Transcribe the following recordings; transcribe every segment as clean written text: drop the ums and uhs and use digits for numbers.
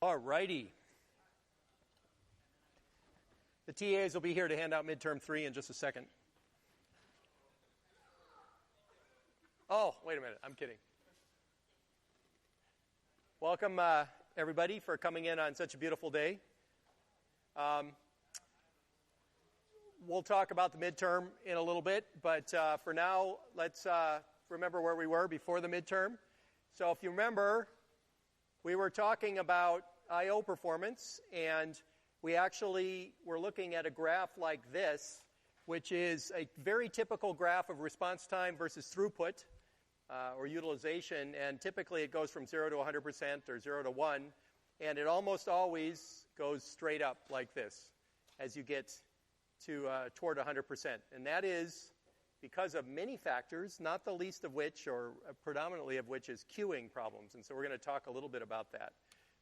All righty. The TAs will be here to hand out midterm 3 in just a second. Oh, wait a minute. I'm kidding. Welcome, everybody, for coming in on such a beautiful day. We'll talk about the midterm in a little bit, but for now, let's remember where we were before the midterm. So if you remember, we were talking about I/O performance, and we actually were looking at a graph like this, which is a very typical graph of response time versus throughput or utilization, and typically it goes from 0 to 100% or 0 to 1, and it almost always goes straight up like this as you get to toward 100%. And that is because of many factors, not the least of which, or predominantly of which, is queuing problems. And so we're going to talk a little bit about that.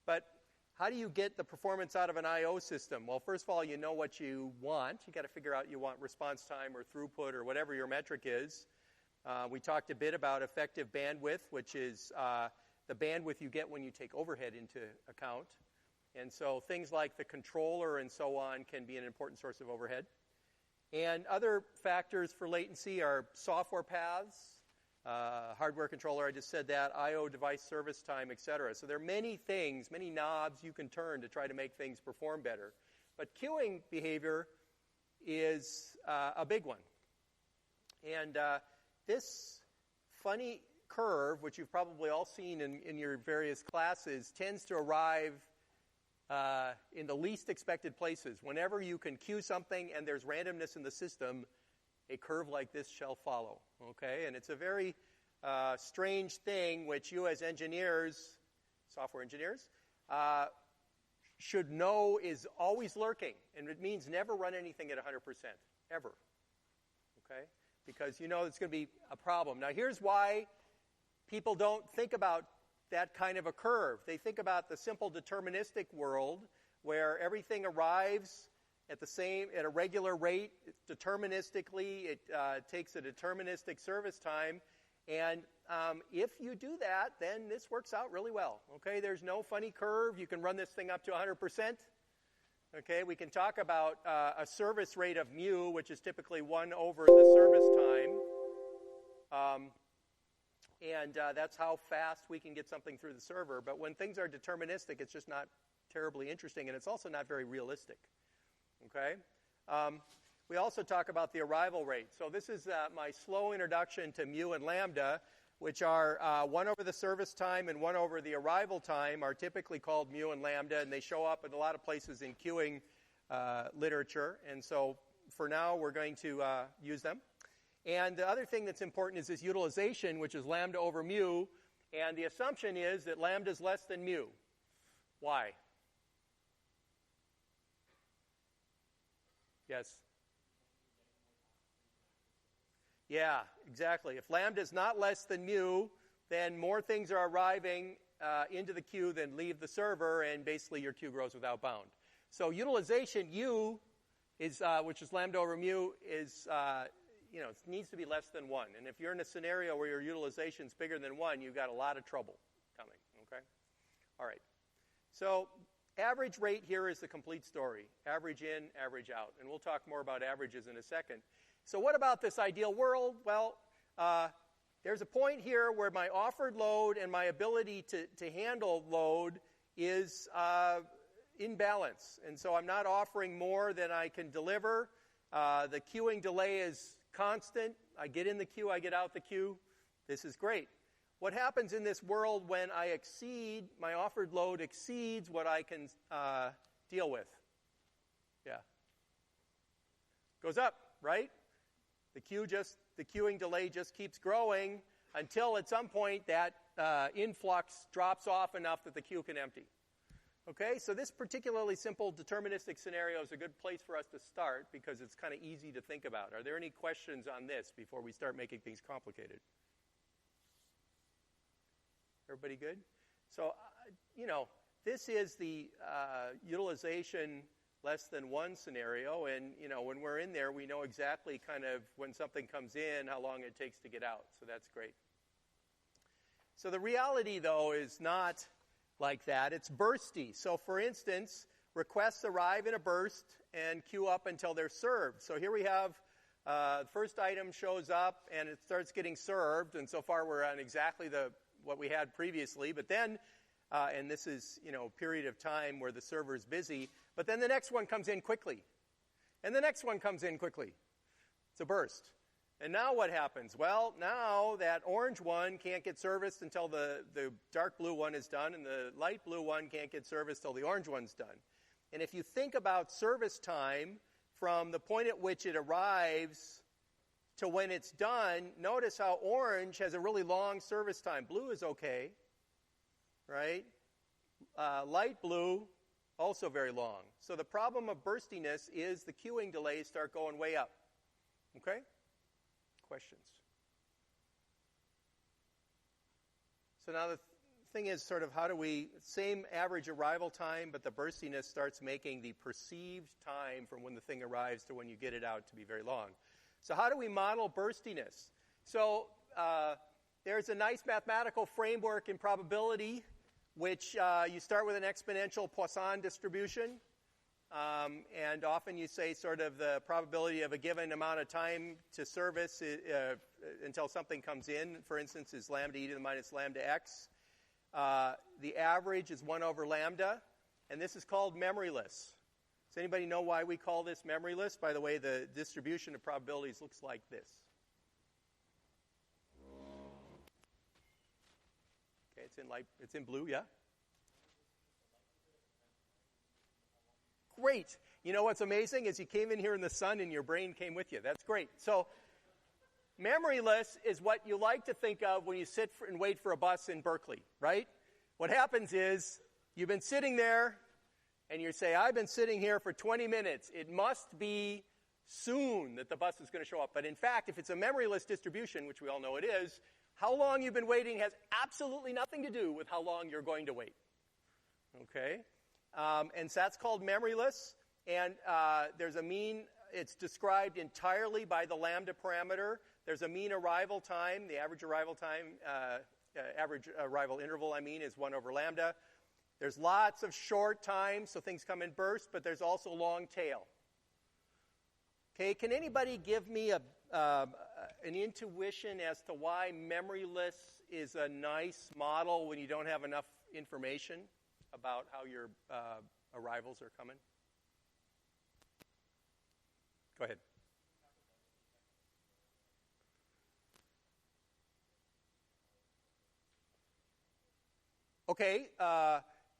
But how do you get the performance out of an I/O system? Well, first of all, you know what you want. You've got to figure out you want response time or throughput or whatever your metric is. We talked a bit about effective bandwidth, which is the bandwidth you get when you take overhead into account. And so things like the controller and so on can be an important source of overhead. And other factors for latency are software paths, hardware controller, I just said that, I/O device service time, etc. So there are many things, many knobs you can turn to try to make things perform better. But queuing behavior is a big one. And this funny curve, which you've probably all seen in your various classes, tends to arrive in the least expected places. Whenever you can queue something and there's randomness in the system, a curve like this shall follow. Okay? And it's a very strange thing which you as engineers, software engineers, should know is always lurking. And it means never run anything at 100%, ever. Okay? Because you know it's going to be a problem. Now here's why people don't think about that kind of a curve. They think about the simple deterministic world where everything arrives at a regular rate, deterministically. It takes a deterministic service time, and if you do that, then this works out really well. Okay, there's no funny curve. You can run this thing up to 100%. Okay, we can talk about a service rate of mu, which is typically 1 over the service time. And that's how fast we can get something through the server. But when things are deterministic, it's just not terribly interesting, and it's also not very realistic. Okay? We also talk about the arrival rate. So this is my slow introduction to mu and lambda, which are 1 over the service time and 1 over the arrival time, are typically called mu and lambda, and they show up in a lot of places in queuing literature. And so for now, we're going to use them. And the other thing that's important is this utilization, which is lambda over mu. And the assumption is that lambda is less than mu. Why? Yes? Yeah, exactly. If lambda is not less than mu, then more things are arriving into the queue than leave the server, and basically your queue grows without bound. So utilization, U, is which is lambda over mu, is it needs to be less than 1. And if you're in a scenario where your utilization is bigger than 1, you've got a lot of trouble coming, okay? All right. So average rate here is the complete story. Average in, average out. And we'll talk more about averages in a second. So what about this ideal world? Well, there's a point here where my offered load and my ability to handle load is in balance. And so I'm not offering more than I can deliver. The queuing delay is constant. I get in the queue, I get out the queue. This is great. What happens in this world when my offered load exceeds what I can deal with? Yeah. Goes up, right? The queuing delay just keeps growing until at some point that influx drops off enough that the queue can empty. Okay, so this particularly simple deterministic scenario is a good place for us to start because it's kind of easy to think about. Are there any questions on this before we start making things complicated? Everybody good? So, this is the utilization less than 1 scenario, and, when we're in there, we know exactly kind of when something comes in, how long it takes to get out, so that's great. So the reality, though, is not like that. It's bursty. So for instance, requests arrive in a burst and queue up until they're served. So here we have the first item shows up and it starts getting served, and so far we're on exactly what we had previously. But then, and this is a period of time where the server is busy, but then the next one comes in quickly. And the next one comes in quickly. It's a burst. And now what happens? Well, now that orange one can't get serviced until the dark blue one is done, and the light blue one can't get serviced until the orange one's done. And if you think about service time from the point at which it arrives to when it's done, notice how orange has a really long service time. Blue is okay, right? Light blue, also very long. So the problem of burstiness is the queuing delays start going way up. Okay? Questions? So now the thing is sort of how do we, same average arrival time, but the burstiness starts making the perceived time from when the thing arrives to when you get it out to be very long. So how do we model burstiness? So there's a nice mathematical framework in probability, which you start with an exponential Poisson distribution. And often you say sort of the probability of a given amount of time to service until something comes in, for instance, is lambda e to the minus lambda x. The average is 1 over lambda, and this is called memoryless. Does anybody know why we call this memoryless? By the way, the distribution of probabilities looks like this. Okay, it's in blue, yeah? Great. You know what's amazing is you came in here in the sun and your brain came with you. That's great. So memoryless is what you like to think of when you sit and wait for a bus in Berkeley, right? What happens is you've been sitting there and you say, I've been sitting here for 20 minutes. It must be soon that the bus is going to show up. But in fact, if it's a memoryless distribution, which we all know it is, how long you've been waiting has absolutely nothing to do with how long you're going to wait. Okay? And so that's called memoryless. And there's a mean, it's described entirely by the lambda parameter. There's a mean arrival time. The average arrival time, average arrival interval, is 1 over lambda. There's lots of short times, so things come in bursts, but there's also long tail. Okay, can anybody give me an intuition as to why memoryless is a nice model when you don't have enough information about how your arrivals are coming? Go ahead. Okay,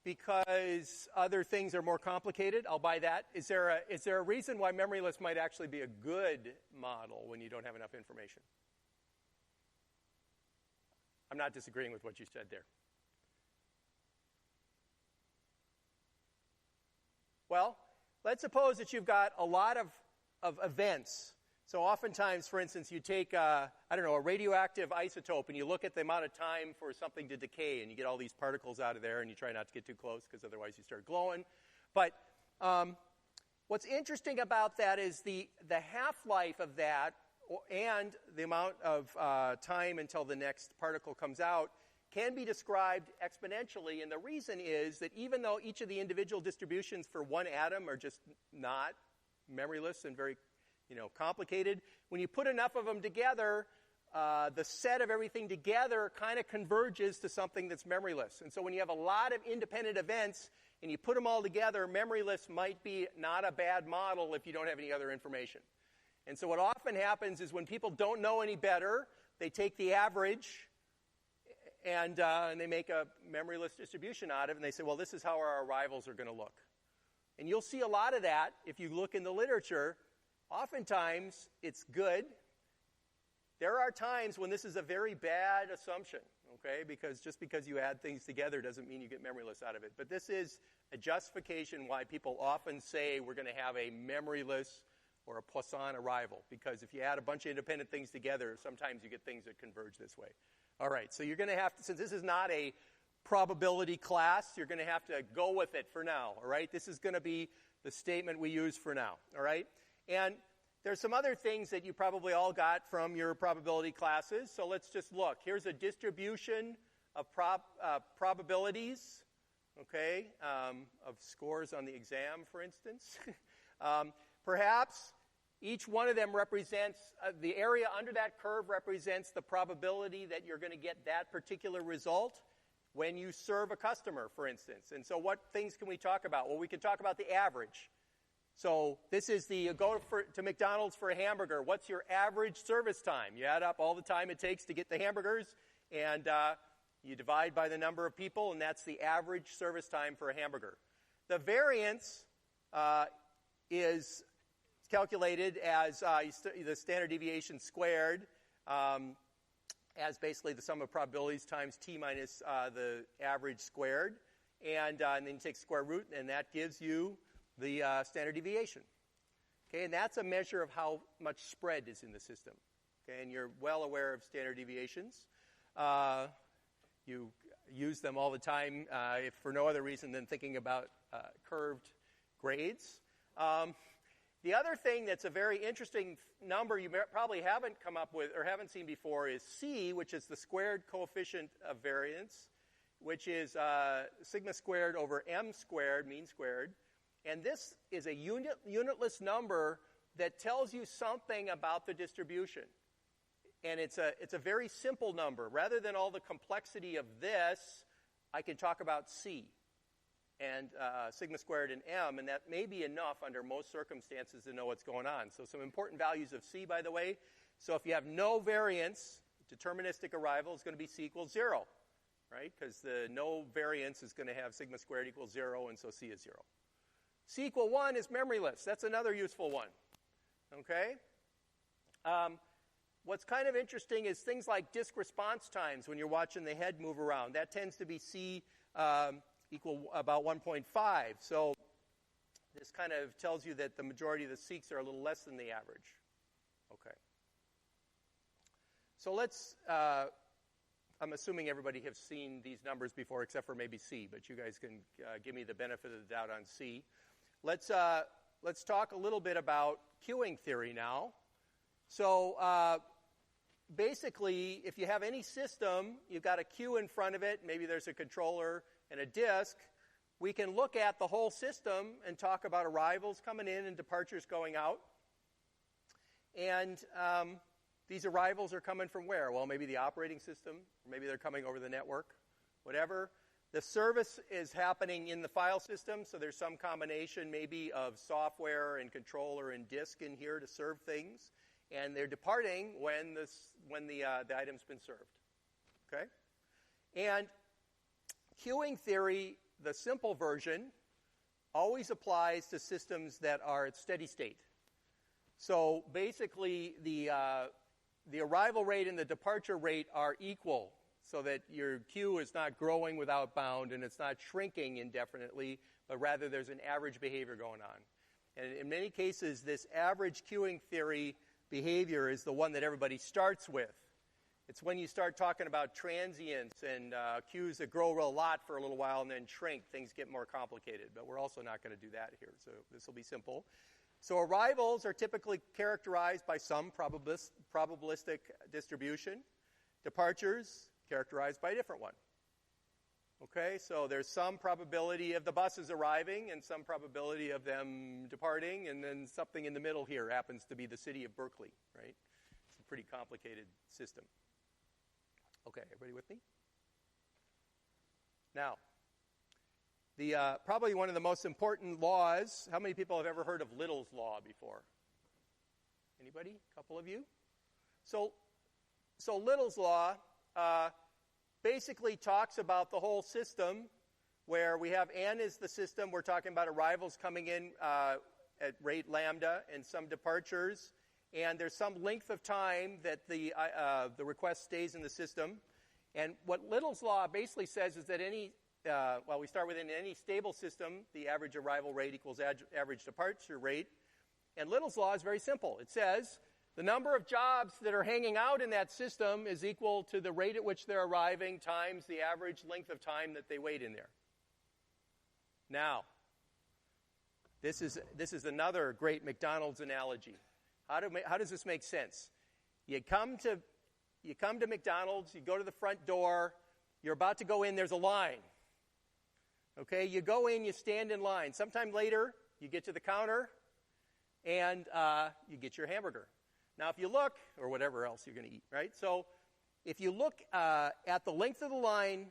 because other things are more complicated, I'll buy that. Is there a reason why memoryless might actually be a good model when you don't have enough information? I'm not disagreeing with what you said there. Well, let's suppose that you've got a lot of events. So oftentimes, for instance, you take, a radioactive isotope and you look at the amount of time for something to decay and you get all these particles out of there and you try not to get too close because otherwise you start glowing. But what's interesting about that is the half-life of that and the amount of time until the next particle comes out can be described exponentially. And the reason is that even though each of the individual distributions for one atom are just not memoryless and very complicated, when you put enough of them together, the set of everything together kind of converges to something that's memoryless. And so when you have a lot of independent events and you put them all together, memoryless might be not a bad model if you don't have any other information. And so what often happens is when people don't know any better, they take the average and they make a memoryless distribution out of it, and they say, well, this is how our arrivals are going to look. And you'll see a lot of that if you look in the literature. Oftentimes, it's good. There are times when this is a very bad assumption, okay? Because just because you add things together doesn't mean you get memoryless out of it. But this is a justification why people often say we're going to have a memoryless or a Poisson arrival. Because if you add a bunch of independent things together, sometimes you get things that converge this way. All right, so you're going to have to, since this is not a probability class, you're going to have to go with it for now, all right? This is going to be the statement we use for now, all right? And there's some other things that you probably all got from your probability classes, so let's just look. Here's a distribution of probabilities okay, of scores on the exam, for instance. Perhaps each one of them represents, the area under that curve represents the probability that you're going to get that particular result when you serve a customer, for instance. And so what things can we talk about? Well, we can talk about the average. So this is go to McDonald's for a hamburger. What's your average service time? You add up all the time it takes to get the hamburgers, and you divide by the number of people, and that's the average service time for a hamburger. The variance is calculated as the standard deviation squared, as basically the sum of probabilities times t minus the average squared. And then you take square root, and that gives you the standard deviation. Okay, and that's a measure of how much spread is in the system. Okay, and you're well aware of standard deviations. You use them all the time, if for no other reason than thinking about curved grades. The other thing that's a very interesting number you probably haven't come up with or haven't seen before is C, which is the squared coefficient of variance, which is sigma squared over m squared, mean squared. And this is a unitless number that tells you something about the distribution. And it's a very simple number. Rather than all the complexity of this, I can talk about C and sigma squared and m, and that may be enough under most circumstances to know what's going on. So some important values of C, by the way. So if you have no variance, deterministic arrival is going to be C equals 0, right? Because the no variance is going to have sigma squared equals 0, and so C is 0. C equal 1 is memoryless. That's another useful one, okay? What's kind of interesting is things like disk response times when you're watching the head move around. That tends to be C equal about 1.5. So this kind of tells you that the majority of the seeks are a little less than the average. Okay. So let's, I'm assuming everybody has seen these numbers before except for maybe C, but you guys can give me the benefit of the doubt on C. Let's talk a little bit about queuing theory now. So basically, if you have any system, you've got a queue in front of it, maybe there's a controller and a disk, we can look at the whole system and talk about arrivals coming in and departures going out. And these arrivals are coming from where? Well, maybe the operating system, or maybe they're coming over the network, whatever. The service is happening in the file system, so there's some combination maybe of software and controller and disk in here to serve things. And they're departing when the item's been served. Okay? And queuing theory, the simple version, always applies to systems that are at steady state. So basically, the arrival rate and the departure rate are equal, so that your queue is not growing without bound and it's not shrinking indefinitely, but rather there's an average behavior going on. And in many cases, this average queuing theory behavior is the one that everybody starts with. It's when you start talking about transients and queues that grow a lot for a little while and then shrink, things get more complicated. But we're also not going to do that here, so this will be simple. So arrivals are typically characterized by some probabilistic distribution. Departures characterized by a different one. Okay, so there's some probability of the buses arriving and some probability of them departing, and then something in the middle here happens to be the city of Berkeley, right? It's a pretty complicated system. Okay, everybody with me? Now, probably one of the most important laws, how many people have ever heard of Little's Law before? Anybody? A couple of you? So Little's Law basically talks about the whole system where we have n is the system. We're talking about arrivals coming in at rate lambda and some departures. And there's some length of time that the request stays in the system. And what Little's Law basically says is that we start with any stable system, the average arrival rate equals average departure rate. And Little's Law is very simple. It says the number of jobs that are hanging out in that system is equal to the rate at which they're arriving times the average length of time that they wait in there. Now, this is another great McDonald's analogy. How does this make sense? You come to McDonald's, you go to the front door, you're about to go in, there's a line. Okay, you go in, you stand in line. Sometime later, you get to the counter, and you get your hamburger. Now, if you look, or whatever else you're going to eat, right? So if you look at the length of the line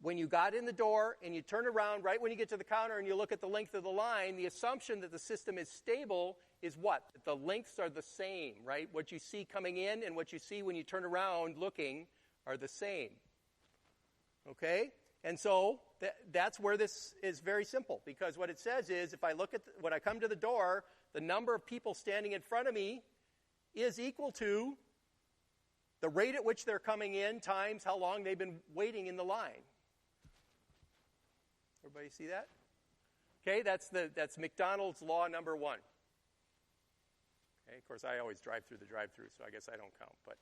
when you got in the door, and you turn around right when you get to the counter, and you look at the length of the line, the assumption that the system is stable is what? That the lengths are the same, right? What you see coming in and what you see when you turn around looking are the same. Okay? And so that's where this is very simple, because what it says is if I look at when I come to the door, the number of people standing in front of me is equal to the rate at which they're coming in times how long they've been waiting in the line. Everybody see that? Okay, that's McDonald's law number 1. Okay, of course, I always drive through the drive-thru, so I guess I don't count. But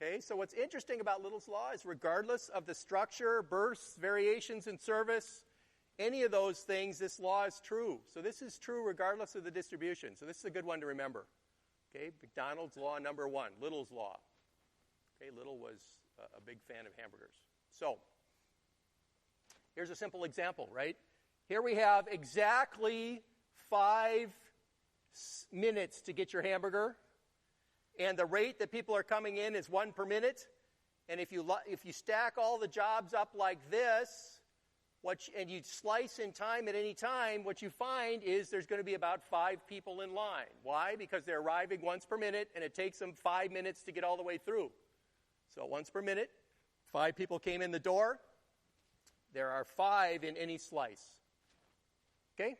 okay, so what's interesting about Little's law is regardless of the structure, bursts, variations in service, any of those things, this law is true. So this is true regardless of the distribution. So this is a good one to remember. Okay, McDonald's law number 1, Little's law. Okay, Little was a big fan of hamburgers. So here's a simple example, right? Here we have exactly 5 minutes to get your hamburger, and the rate that people are coming in is 1 per minute. And if you stack all the jobs up like this, and you slice in time at any time, what you find is there's going to be about 5 people in line. Why? Because they're arriving once per minute, and it takes them 5 minutes to get all the way through. So once per minute, 5 people came in the door. There are 5 in any slice. Okay?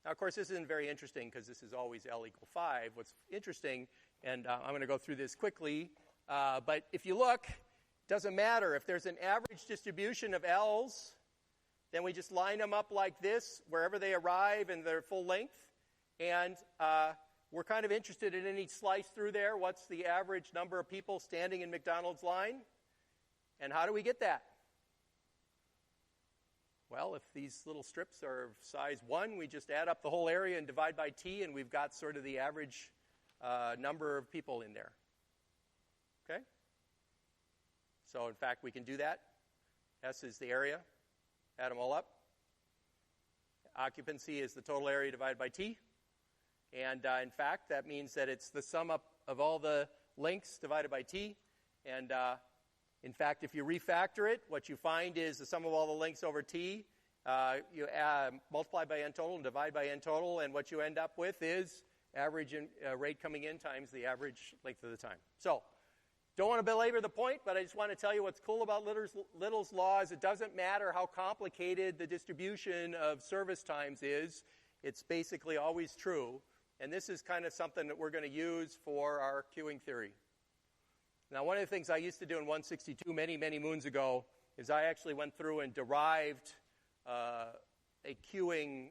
Now, of course, this isn't very interesting because this is always L equal 5. What's interesting, and I'm going to go through this quickly, but if you look, it doesn't matter. If there's an average distribution of L's, then we just line them up like this wherever they arrive in their full length. And we're kind of interested in any slice through there. What's the average number of people standing in McDonald's line? And how do we get that? Well, if these little strips are of size 1, we just add up the whole area and divide by t, and we've got sort of the average number of people in there. Okay? So, in fact, we can do that. S is the area. Add them all up. Occupancy is the total area divided by t. And, in fact, that means that it's the sum up of all the lengths divided by t. And, in fact, if you refactor it, what you find is the sum of all the lengths over t. You multiply by n total and divide by n total, and what you end up with is average rate coming in times the average length of the time. So, don't want to belabor the point, but I just want to tell you what's cool about Little's law is it doesn't matter how complicated the distribution of service times is. It's basically always true. And this is kind of something that we're going to use for our queuing theory. Now, one of the things I used to do in 162 many, many moons ago is I actually went through and derived a queuing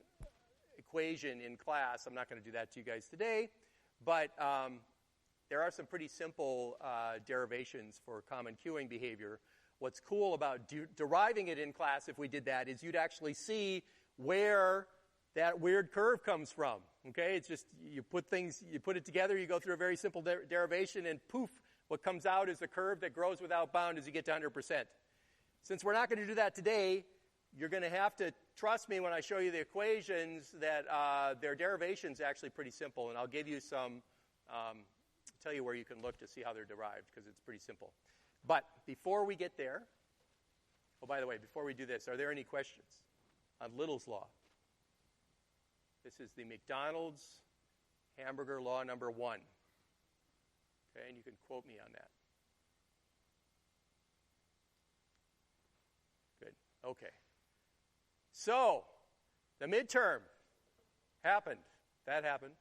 equation in class. I'm not going to do that to you guys today, but there are some pretty simple derivations for common queuing behavior. What's cool about deriving it in class, if we did that, is you'd actually see where that weird curve comes from. Okay, it's just you put it together, you go through a very simple derivation, and poof, what comes out is a curve that grows without bound as you get to 100%. Since we're not going to do that today, you're going to have to trust me when I show you the equations that their derivation's actually pretty simple, and I'll give you some, tell you where you can look to see how they're derived, because it's pretty simple. But before we get there, oh, by the way, before we do this, are there any questions on Little's law? This is the McDonald's hamburger law number 1. Okay, and you can quote me on that. Good. Okay. So, the midterm happened. That happened.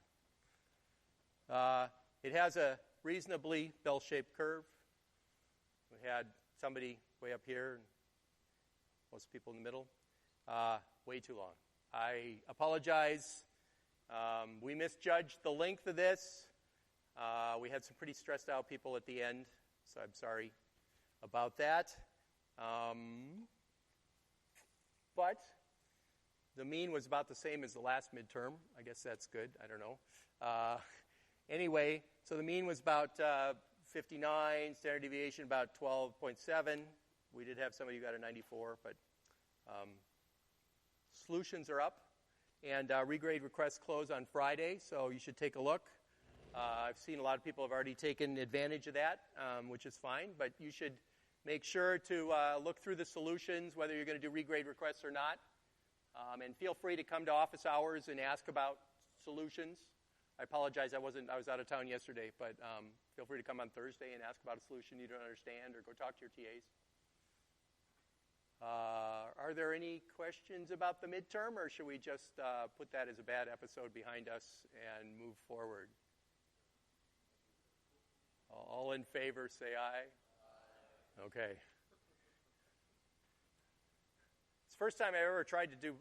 It has a reasonably bell-shaped curve. We had somebody way up here, and most people in the middle. Way too long. I apologize. We misjudged the length of this. We had some pretty stressed out people at the end, so I'm sorry about that. But the mean was about the same as the last midterm. I guess that's good. I don't know. Anyway, so the mean was about 59, standard deviation about 12.7. We did have somebody who got a 94, but solutions are up. And regrade requests close on Friday, so you should take a look. I've seen a lot of people have already taken advantage of that, which is fine, but you should make sure to look through the solutions, whether you're going to do regrade requests or not. And feel free to come to office hours and ask about solutions. I apologize, I was out of town yesterday, but feel free to come on Thursday and ask about a solution you don't understand, or go talk to your TAs. Are there any questions about the midterm, or should we just put that as a bad episode behind us and move forward? All in favor, say aye. Aye. Okay. It's the first time I ever tried to do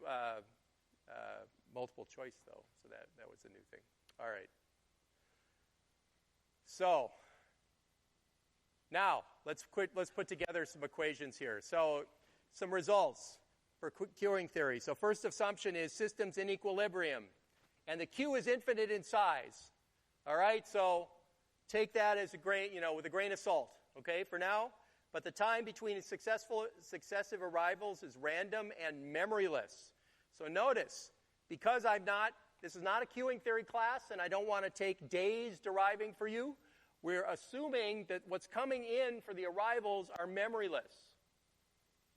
multiple choice, though, so that was a new thing. All right. So now let's put together some equations here. So some results for queuing theory. So first assumption is systems in equilibrium, and the queue is infinite in size. All right. So take that as a grain, with a grain of salt. Okay, for now. But the time between successive arrivals is random and memoryless. So notice, because this is not a queuing theory class, and I don't want to take days deriving for you, we're assuming that what's coming in for the arrivals are memoryless.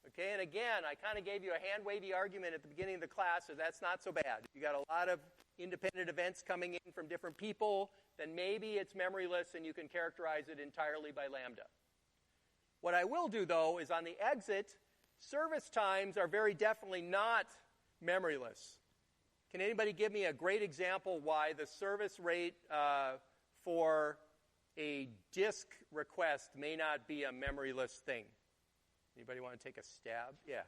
Okay, and again, I kind of gave you a hand-wavy argument at the beginning of the class, so that's not so bad. You got a lot of independent events coming in from different people, then maybe it's memoryless and you can characterize it entirely by lambda. What I will do, though, is on the exit, service times are very definitely not memoryless. Can anybody give me a great example why the service rate for a disk request may not be a memoryless thing? Anybody want to take a stab? Yeah.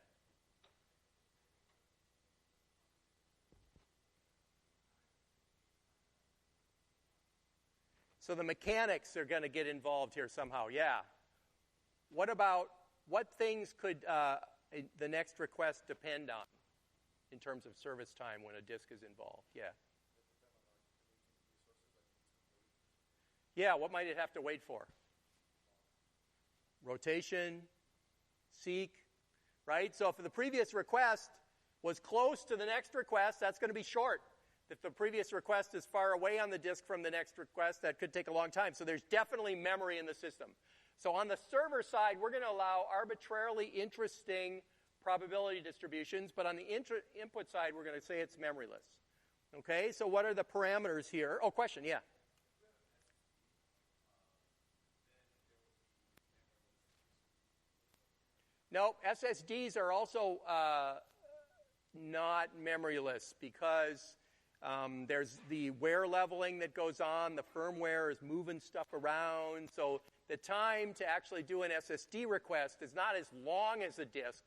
So the mechanics are going to get involved here somehow. Yeah. What things could the next request depend on in terms of service time when a disk is involved? Yeah. Yeah, what might it have to wait for? Rotation, seek, right? So if the previous request was close to the next request, that's going to be short. If the previous request is far away on the disk from the next request, that could take a long time. So there's definitely memory in the system. So on the server side, we're going to allow arbitrarily interesting probability distributions, but on the input side, we're going to say it's memoryless. Okay, so what are the parameters here? Oh, question, yeah. No, SSDs are also not memoryless because there's the wear leveling that goes on. The firmware is moving stuff around. So the time to actually do an SSD request is not as long as a disk,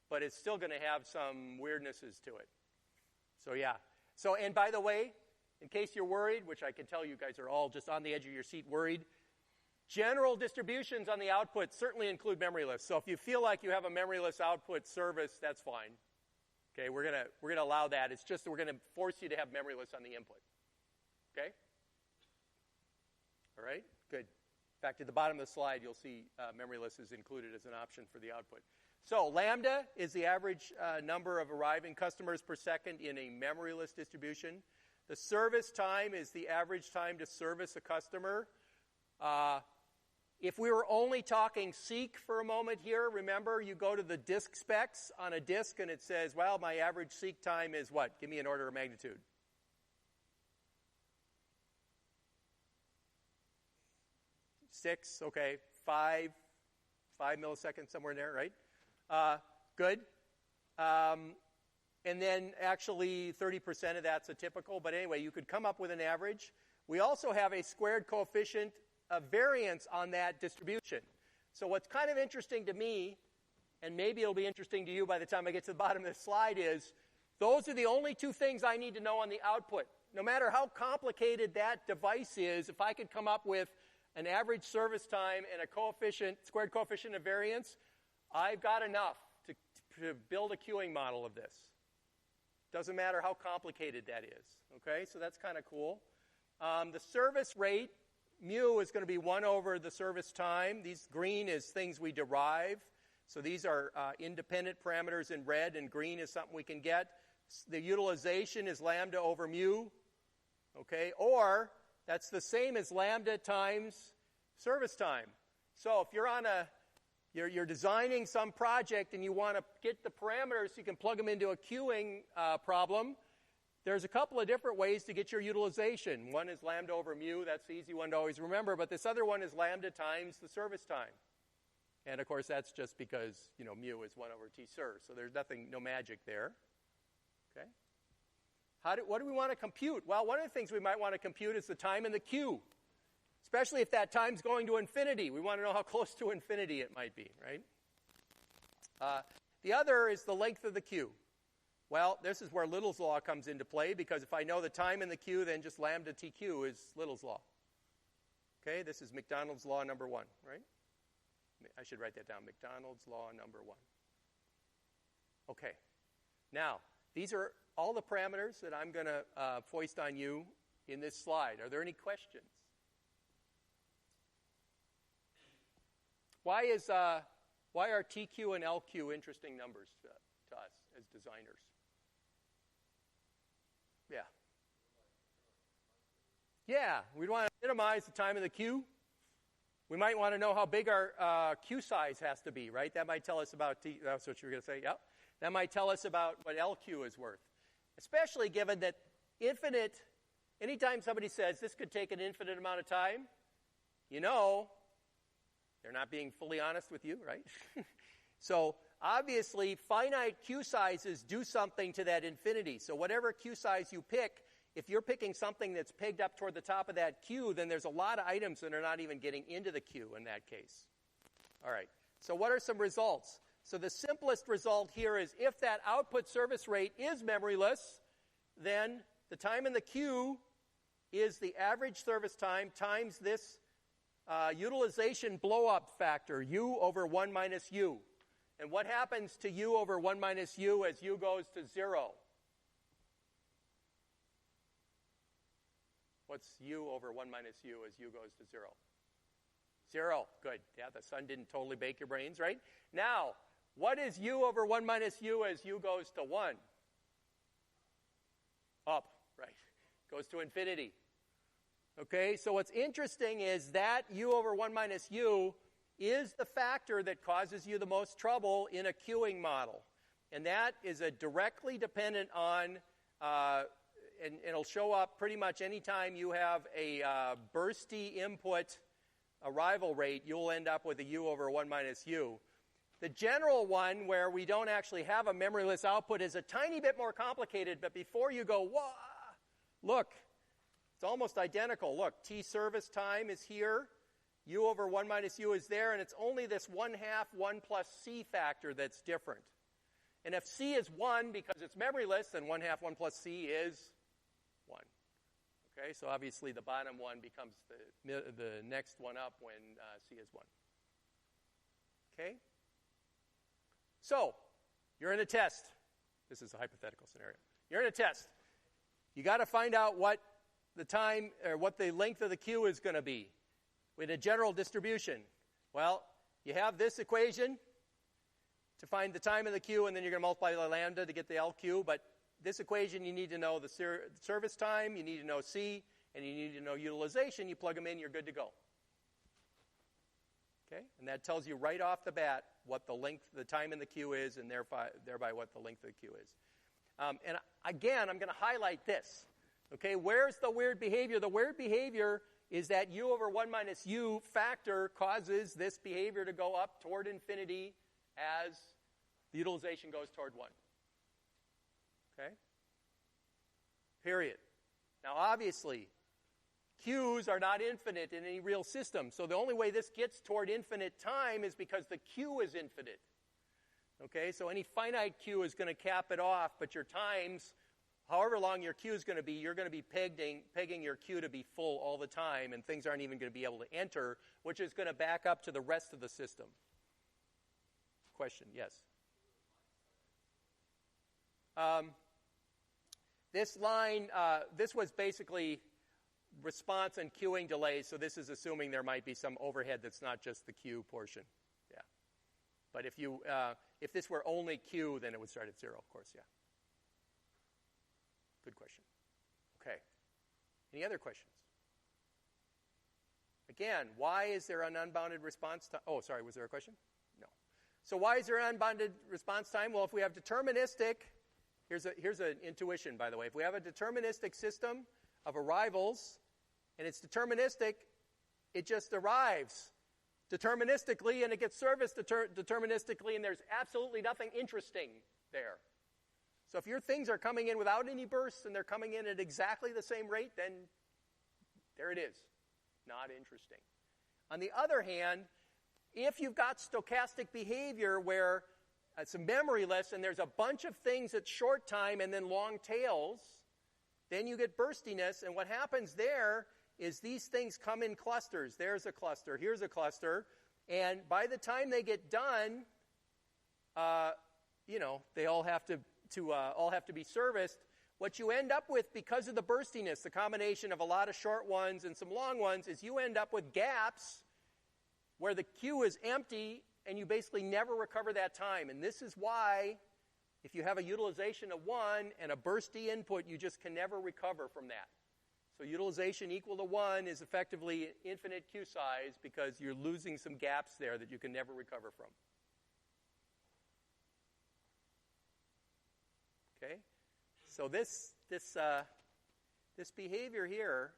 but it's still going to have some weirdnesses to it. So yeah. So, and by the way, in case you're worried, which I can tell you guys are all just on the edge of your seat worried, general distributions on the output certainly include memoryless. So if you feel like you have a memoryless output service, that's fine. Okay, we're gonna allow that. It's just that we're gonna force you to have memoryless on the input. Okay? All right, good. In fact, at the bottom of the slide, you'll see memoryless is included as an option for the output. So lambda is the average number of arriving customers per second in a memoryless distribution. The service time is the average time to service a customer. If we were only talking seek for a moment here, remember you go to the disk specs on a disk and it says, well, my average seek time is what? Give me an order of magnitude. 6, okay, 5 milliseconds, somewhere in there, right? Good. And then actually 30% of that's a typical, but anyway, you could come up with an average. We also have a squared coefficient of variance on that distribution. So what's kind of interesting to me, and maybe it'll be interesting to you by the time I get to the bottom of this slide, is those are the only two things I need to know on the output. No matter how complicated that device is, if I could come up with an average service time and a coefficient, squared coefficient of variance, I've got enough to build a queuing model of this. Doesn't matter how complicated that is. Okay, so that's kind of cool. The service rate mu is going to be 1 over the service time. These green is things we derive. So these are independent parameters in red, and green is something we can get. The utilization is lambda over mu. Okay, or that's the same as lambda times service time. So if you're on you're designing some project and you want to get the parameters so you can plug them into a queuing problem, there's a couple of different ways to get your utilization. One is lambda over mu. That's the easy one to always remember. But this other one is lambda times the service time. And, of course, that's just because, mu is 1 over t ser. So there's no magic there. Okay? What do we want to compute? Well, one of the things we might want to compute is the time in the queue, especially if that time's going to infinity. We want to know how close to infinity it might be, right? The other is the length of the queue. Well, this is where Little's law comes into play, because if I know the time in the queue, then just lambda TQ is Little's law. Okay, this is McDonald's law number 1, right? I should write that down, McDonald's law number 1. Okay, now, these are all the parameters that I'm going to foist on you in this slide. Are there any questions? Why are TQ and LQ interesting numbers to us as designers? Yeah, we'd want to minimize the time in the queue. We might want to know how big our queue size has to be, right? That might tell us about that's what you were going to say, yep. That might tell us about what LQ is worth. Especially given that anytime somebody says this could take an infinite amount of time, they're not being fully honest with you, right? So obviously, finite queue sizes do something to that infinity. So whatever queue size you pick, if you're picking something that's pegged up toward the top of that queue, then there's a lot of items that are not even getting into the queue in that case. All right, so what are some results? So the simplest result here is if that output service rate is memoryless, then the time in the queue is the average service time times this utilization blow-up factor, u over 1 minus u. And what happens to u over 1 minus u as u goes to 0? What's u over 1 minus u as u goes to 0? 0. Good. Yeah, the sun didn't totally bake your brains, right? Now, what is u over 1 minus u as u goes to 1? Up, right? Goes to infinity. Okay, so what's interesting is that u over 1 minus u is the factor that causes you the most trouble in a queuing model. And that is directly dependent on, and it'll show up pretty much any time you have a bursty input arrival rate, you'll end up with a u over 1 minus u. The general one, where we don't actually have a memoryless output, is a tiny bit more complicated, but before you go, whoa, look, it's almost identical. Look, t service time is here, u over 1 minus u is there, and it's only this 1/2 1 plus c factor that's different. And if c is 1 because it's memoryless, then 1/2 1 plus c is 1. Okay, so obviously the bottom one becomes the next one up when c is 1. Okay? So, you're in a test. This is a hypothetical scenario. You're in a test. You got to find out what the time or what the length of the queue is going to be with a general distribution. Well, you have this equation to find the time in the queue, and then you're going to multiply by lambda to get the LQ. But this equation, you need to know the service time, you need to know C, and you need to know utilization. You plug them in, you're good to go. Okay? And that tells you right off the bat what the time in the queue is, and thereby what the length of the queue is. And again, I'm going to highlight this. Okay, where's the weird behavior? The weird behavior is that u over 1 minus u factor causes this behavior to go up toward infinity as the utilization goes toward 1. Okay? Period. Now, obviously, queues are not infinite in any real system. So the only way this gets toward infinite time is because the queue is infinite. Okay, so any finite queue is going to cap it off, but your times, however long your queue is going to be, you're going to be pegging your queue to be full all the time, and things aren't even going to be able to enter, which is going to back up to the rest of the system. Question, yes? This line, this was basically response and queuing delays, so this is assuming there might be some overhead that's not just the queue portion. Yeah. But if this were only queue, then it would start at 0, of course, yeah. Good question. Okay. Any other questions? Again, why is there an unbounded response time? Oh, sorry, was there a question? No. So why is there an unbounded response time? Well, if we have deterministic, here's an intuition, by the way. If we have a deterministic system of arrivals, and it's deterministic, it just arrives deterministically, and it gets serviced deterministically, and there's absolutely nothing interesting there. So if your things are coming in without any bursts, and they're coming in at exactly the same rate, then there it is. Not interesting. On the other hand, if you've got stochastic behavior where it's memoryless and there's a bunch of things at short time and then long tails, then you get burstiness, and what happens there is these things come in clusters. There's a cluster, here's a cluster, and by the time they get done, they all have to be serviced. What you end up with, because of the burstiness, the combination of a lot of short ones and some long ones, is you end up with gaps where the queue is empty and you basically never recover that time. And this is why, if you have a utilization of 1 and a bursty input, you just can never recover from that. So utilization equal to 1 is effectively infinite queue size because you're losing some gaps there that you can never recover from. Okay? So this behavior here,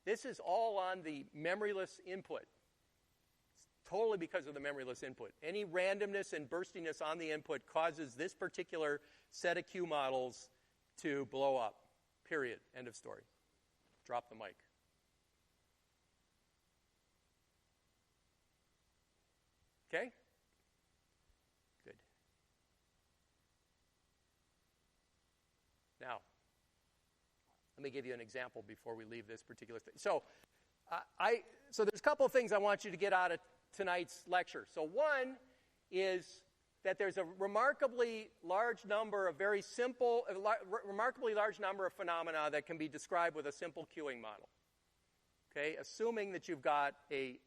this is all on the memoryless input. It's totally because of the memoryless input. Any randomness and burstiness on the input causes this particular set of queue models to blow up. Period. End of story. Drop the mic. Okay? Good. Now, let me give you an example before we leave this particular thing. So there's a couple of things I want you to get out of tonight's lecture. So one is that there's a remarkably large number of remarkably large number of phenomena that can be described with a simple queuing model. Okay, assuming that you've got a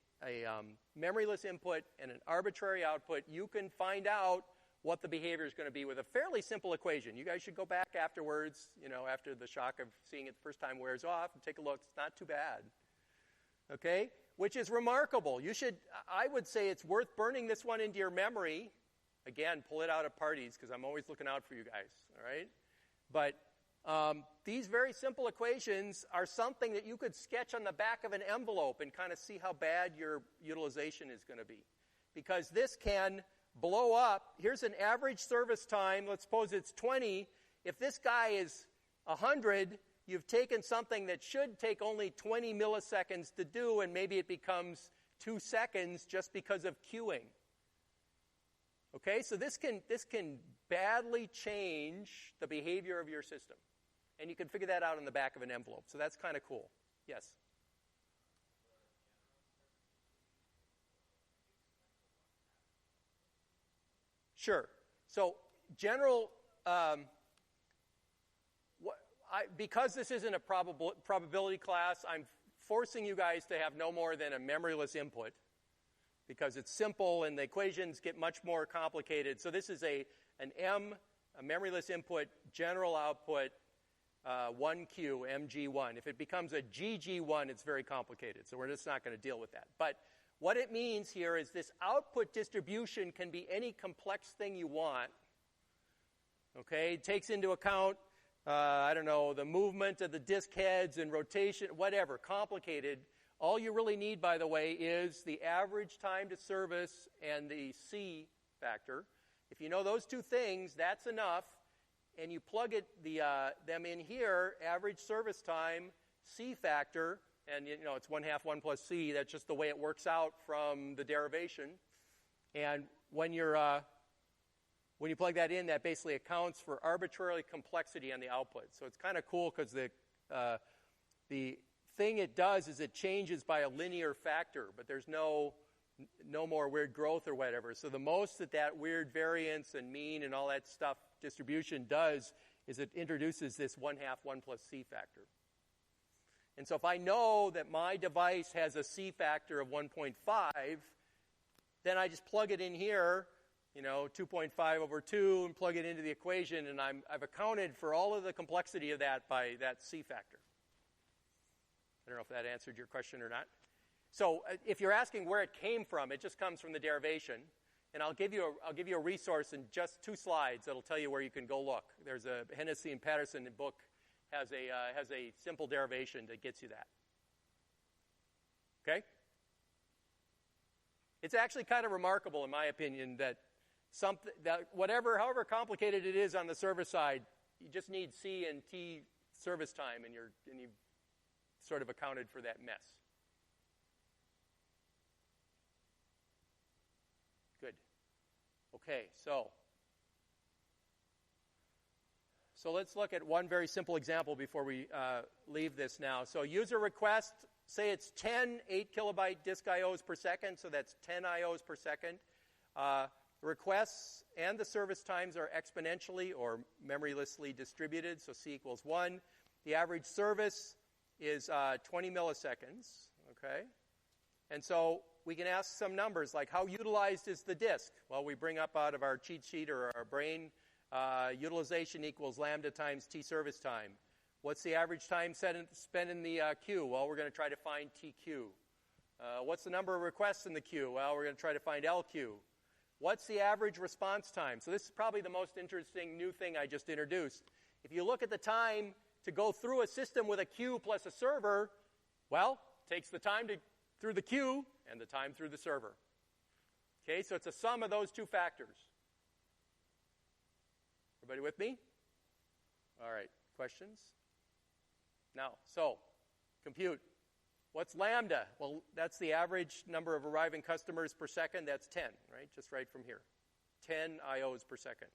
memoryless input and an arbitrary output, you can find out what the behavior is going to be with a fairly simple equation. You guys should go back afterwards, after the shock of seeing it the first time wears off, and take a look. It's not too bad. Okay, which is remarkable. I would say it's worth burning this one into your memory. Again, pull it out at parties because I'm always looking out for you guys, all right? But these very simple equations are something that you could sketch on the back of an envelope and kind of see how bad your utilization is going to be. Because this can blow up. Here's an average service time. Let's suppose it's 20. If this guy is 100, you've taken something that should take only 20 milliseconds to do, and maybe it becomes 2 seconds just because of queuing. Okay, so this can badly change the behavior of your system. And you can figure that out on the back of an envelope. So that's kind of cool. Yes? Sure. So general, because this isn't a probability class, I'm forcing you guys to have no more than a memoryless input, because it's simple and the equations get much more complicated. So this is a memoryless input, general output, 1Q, MG1. If it becomes a GG1, it's very complicated. So we're just not going to deal with that. But what it means here is this output distribution can be any complex thing you want. Okay, it takes into account, the movement of the disk heads and rotation, whatever, complicated. All you really need, by the way, is the average time to service and the C factor. If you know those two things, that's enough. And you plug them in here, average service time, C factor, and it's 1/2 1 plus C. That's just the way it works out from the derivation. And when you plug that in, that basically accounts for arbitrary complexity on the output. So it's kind of cool because the thing it does is it changes by a linear factor, but there's no more weird growth or whatever. So the most that weird variance and mean and all that stuff distribution does is it introduces this 1/2 1 plus C factor. And so if I know that my device has a C factor of 1.5, then I just plug it in here, 2.5 over 2, and plug it into the equation, and I've accounted for all of the complexity of that by that C factor. I don't know if that answered your question or not. So if you're asking where it came from, it just comes from the derivation. And I'll give you a resource in just 2 slides that'll tell you where you can go look. There's a Hennessy and Patterson book has a simple derivation that gets you that. Okay? It's actually kind of remarkable, in my opinion, that however complicated it is on the server side, you just need C and T service time, and you've sort of accounted for that mess. Good. Okay, so let's look at one very simple example before we leave this now. So user request, say it's 10 8 kilobyte disk IOs per second, so that's 10 IOs per second. The requests and the service times are exponentially or memorylessly distributed, so C equals 1. The average service is 20 milliseconds, okay? And so we can ask some numbers, like how utilized is the disk? Well, we bring up out of our cheat sheet or our brain, utilization equals lambda times T service time. What's the average time spent in the queue? Well, we're going to try to find TQ. What's the number of requests in the queue? Well, we're going to try to find LQ. What's the average response time? So this is probably the most interesting new thing I just introduced. If you look at the time to go through a system with a queue plus a server, well, it takes the time through the queue and the time through the server. Okay, so it's a sum of those 2 factors. Everybody with me? All right, questions? Now, so, compute. What's lambda? Well, that's the average number of arriving customers per second. That's 10, right? Just right from here. 10 IOs per second.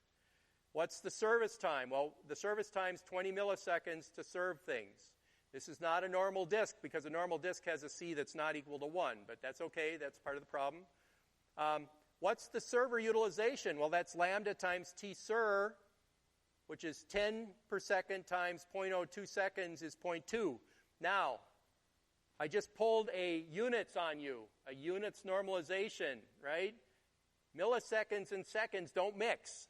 What's the service time? Well, the service time's 20 milliseconds to serve things. This is not a normal disk because a normal disk has a C that's not equal to 1, but that's okay. That's part of the problem. What's the server utilization? Well, that's lambda times T ser, which is 10 per second times 0.02 seconds is 0.2. Now, I just pulled a units on you, a units normalization, right? Milliseconds and seconds don't mix.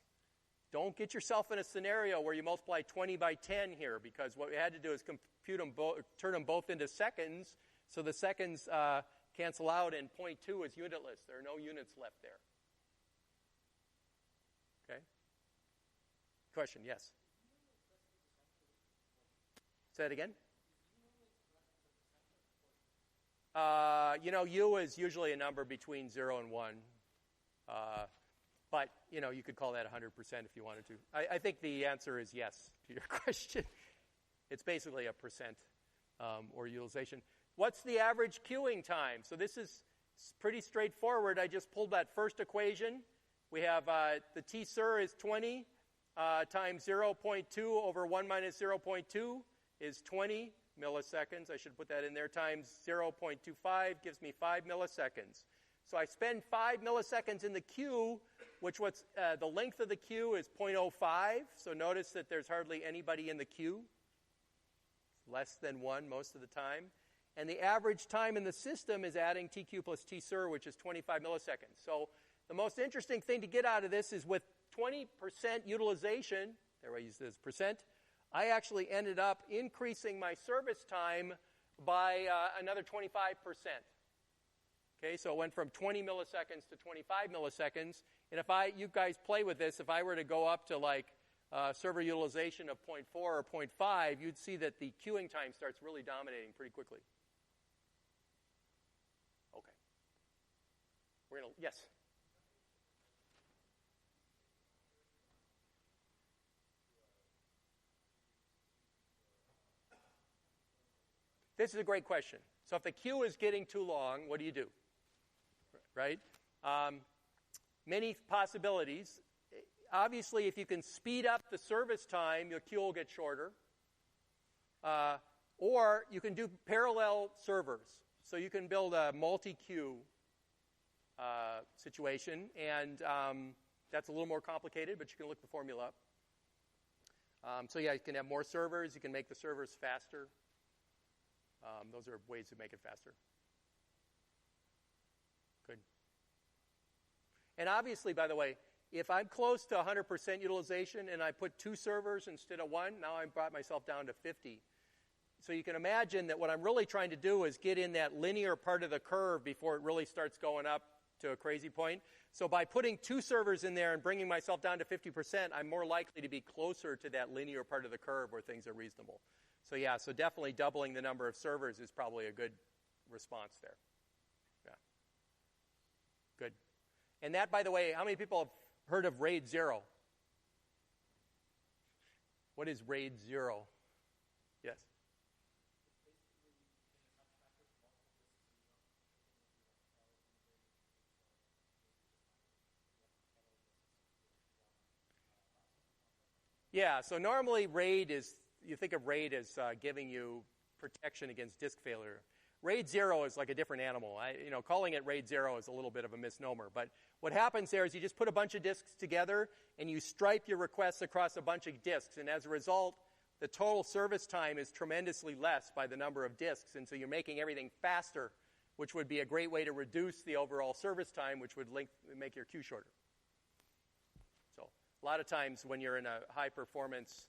Don't get yourself in a scenario where you multiply 20 by 10 here, because what we had to do is compute them turn them both into seconds, so the seconds cancel out, and 0.2 is unitless. There are no units left there. Okay? Question, yes? Say it again? U is usually a number between 0 and 1. But, you could call that 100% if you wanted to. I think the answer is yes to your question. It's basically a percent or utilization. What's the average queuing time? So this is pretty straightforward. I just pulled that first equation. We have the T ser is 20 times 0.2 over 1 minus 0.2 is 20 milliseconds. I should put that in there. Times 0.25 gives me 5 milliseconds. So I spend 5 milliseconds in the queue, which the length of the queue is 0.05. So notice that there's hardly anybody in the queue. Less than 1 most of the time. And the average time in the system is adding TQ plus T ser, which is 25 milliseconds. So the most interesting thing to get out of this is with 20% utilization, there I use this percent, I actually ended up increasing my service time by another 25%. Okay, so it went from 20 milliseconds to 25 milliseconds. And you guys play with this, if I were to go up to server utilization of 0.4 or 0.5, you'd see that the queuing time starts really dominating pretty quickly. Okay. Yes? This is a great question. So if the queue is getting too long, what do you do? Right? Many possibilities. Obviously, if you can speed up the service time, your queue will get shorter. Or you can do parallel servers. So you can build a multi-queue situation, and that's a little more complicated, but you can look the formula up. So yeah, you can have more servers. You can make the servers faster. Those are ways to make it faster. Good. And obviously, by the way, if I'm close to 100% utilization and I put 2 servers instead of 1, now I've brought myself down to 50. So you can imagine that what I'm really trying to do is get in that linear part of the curve before it really starts going up to a crazy point. So by putting 2 servers in there and bringing myself down to 50%, I'm more likely to be closer to that linear part of the curve where things are reasonable. So yeah, so definitely doubling the number of servers is probably a good response there. Yeah. Good. And that, by the way, how many people have heard of RAID 0? What is RAID 0? Yes. Yeah, so normally RAID is, you think of RAID as giving you protection against disk failure. RAID 0 is like a different animal. Calling it RAID 0 is a little bit of a misnomer. But what happens there is you just put a bunch of disks together and you stripe your requests across a bunch of disks. And as a result, the total service time is tremendously less by the number of disks. And so you're making everything faster, which would be a great way to reduce the overall service time, which would make your queue shorter. So a lot of times when you're in a high-performance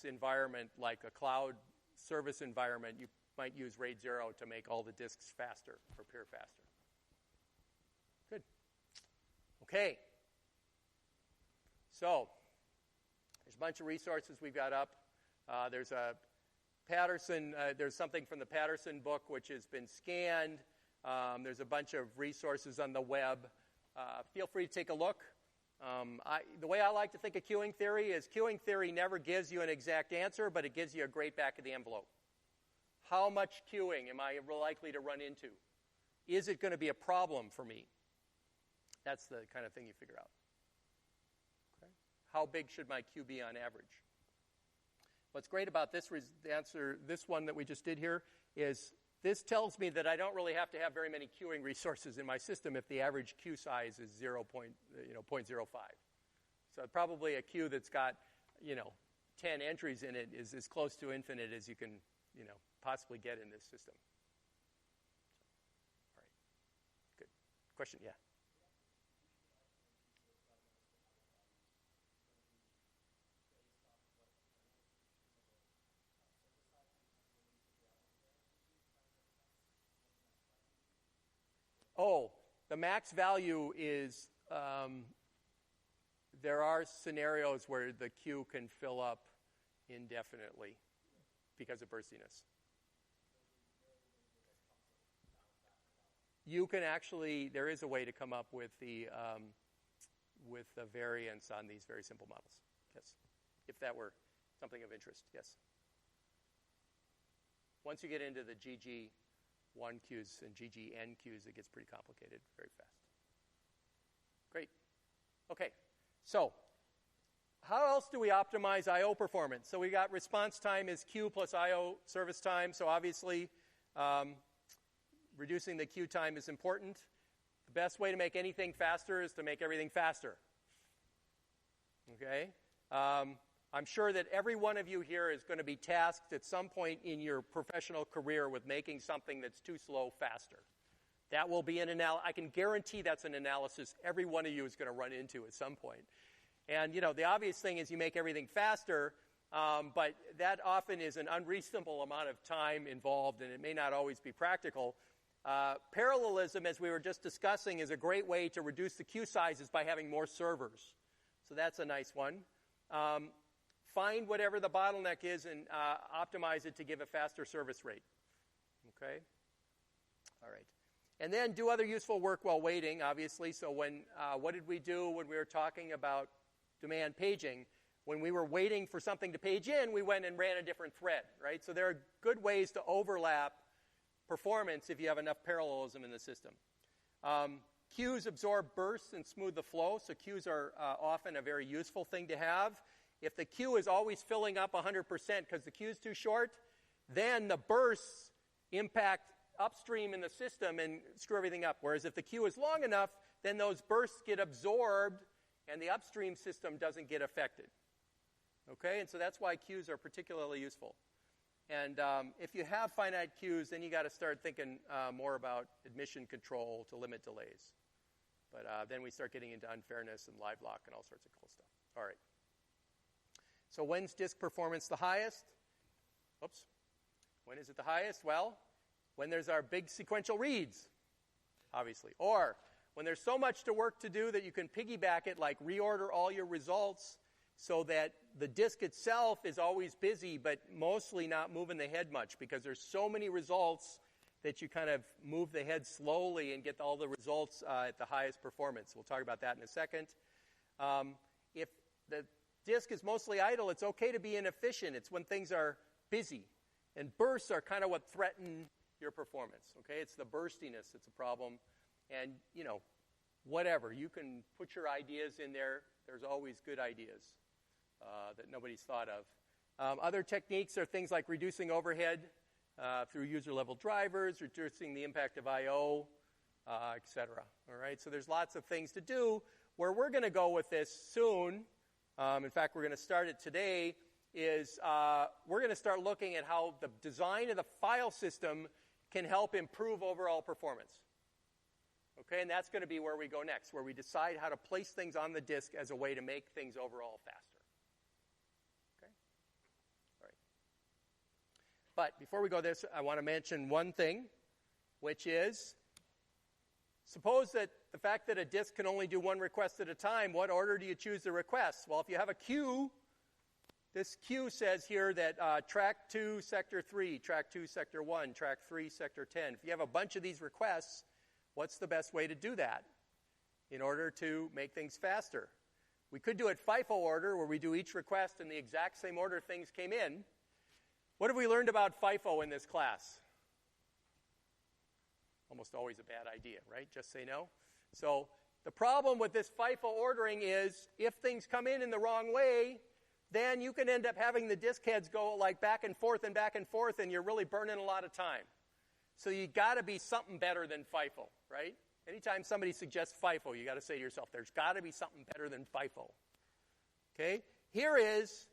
environment like a cloud service environment, you might use RAID 0 to make all the disks faster, or appear faster. Good. Okay. So there's a bunch of resources we've got up. There's a Patterson, there's something from the Patterson book which has been scanned. There's a bunch of resources on the web. Feel free to take a look. The way I like to think of queuing theory never gives you an exact answer, but it gives you a great back of the envelope. How much queuing am I likely to run into? Is it going to be a problem for me? That's the kind of thing you figure out. Okay. How big should my queue be on average? What's great about this one that we just did here is this tells me that I don't really have to have very many queuing resources in my system if the average queue size is 0.05. So probably a queue that's got 10 entries in it is as close to infinite as you can possibly get in this system. All right. Good. Question? Yeah. Oh, the max value is, there are scenarios where the queue can fill up indefinitely because of burstiness. You can actually, there is a way to come up with the variance on these very simple models. Yes, if that were something of interest, yes. Once you get into the GG1 queues and GGN queues, it gets pretty complicated very fast. Great. Okay, so how else do we optimize I/O performance? So we got response time is queue plus I/O service time. So obviously, reducing the queue time is important. The best way to make anything faster is to make everything faster. Okay? I'm sure that every one of you here is going to be tasked at some point in your professional career with making something that's too slow faster. That will be an analysis. I can guarantee that's an analysis every one of you is going to run into at some point. And, the obvious thing is you make everything faster, but that often is an unreasonable amount of time involved, and it may not always be practical. Parallelism, as we were just discussing, is a great way to reduce the queue sizes by having more servers. So that's a nice one. Find whatever the bottleneck is and optimize it to give a faster service rate. Okay? All right. And then do other useful work while waiting, obviously. So what did we do when we were talking about demand paging? When we were waiting for something to page in, we went and ran a different thread, right? So there are good ways to overlap performance if you have enough parallelism in the system. Queues absorb bursts and smooth the flow, so queues are often a very useful thing to have. If the queue is always filling up 100% because the queue is too short, then the bursts impact upstream in the system and screw everything up. Whereas if the queue is long enough, then those bursts get absorbed and the upstream system doesn't get affected. Okay, and so that's why queues are particularly useful. And if you have finite queues, then you got to start thinking more about admission control to limit delays. But then we start getting into unfairness and live lock and all sorts of cool stuff. All right. So when's disk performance the highest? Oops. When is it the highest? Well, when there's our big sequential reads, obviously. Or when there's so much work to do that you can piggyback it, like reorder all your results so that the disk itself is always busy, but mostly not moving the head much because there's so many results that you kind of move the head slowly and get all the results at the highest performance. We'll talk about that in a second. If the disk is mostly idle, it's okay to be inefficient. It's when things are busy. And bursts are kind of what threaten your performance. Okay, it's the burstiness that's a problem. And, whatever. You can put your ideas in there. There's always good ideas that nobody's thought of. Other techniques are things like reducing overhead through user-level drivers, reducing the impact of I/O, etc. All right, so there's lots of things to do. Where we're going to go with this soon, in fact, we're going to start it today, is we're going to start looking at how the design of the file system can help improve overall performance. Okay, and that's going to be where we go next, where we decide how to place things on the disk as a way to make things overall faster. Okay? All right. But before we go this, I want to mention one thing, which is, suppose that the fact that a disk can only do one request at a time, what order do you choose the requests? Well, if you have a queue, this queue says here that track 2, sector 3, track 2, sector 1, track 3, sector 10. If you have a bunch of these requests, what's the best way to do that in order to make things faster? We could do it FIFO order, where we do each request in the exact same order things came in. What have we learned about FIFO in this class? Almost always a bad idea, right? Just say no. So the problem with this FIFO ordering is if things come in the wrong way, then you can end up having the disk heads go like back and forth, and you're really burning a lot of time. So you got to be something better than FIFO, right? Anytime somebody suggests FIFO, you got to say to yourself, there's got to be something better than FIFO. Okay? Here is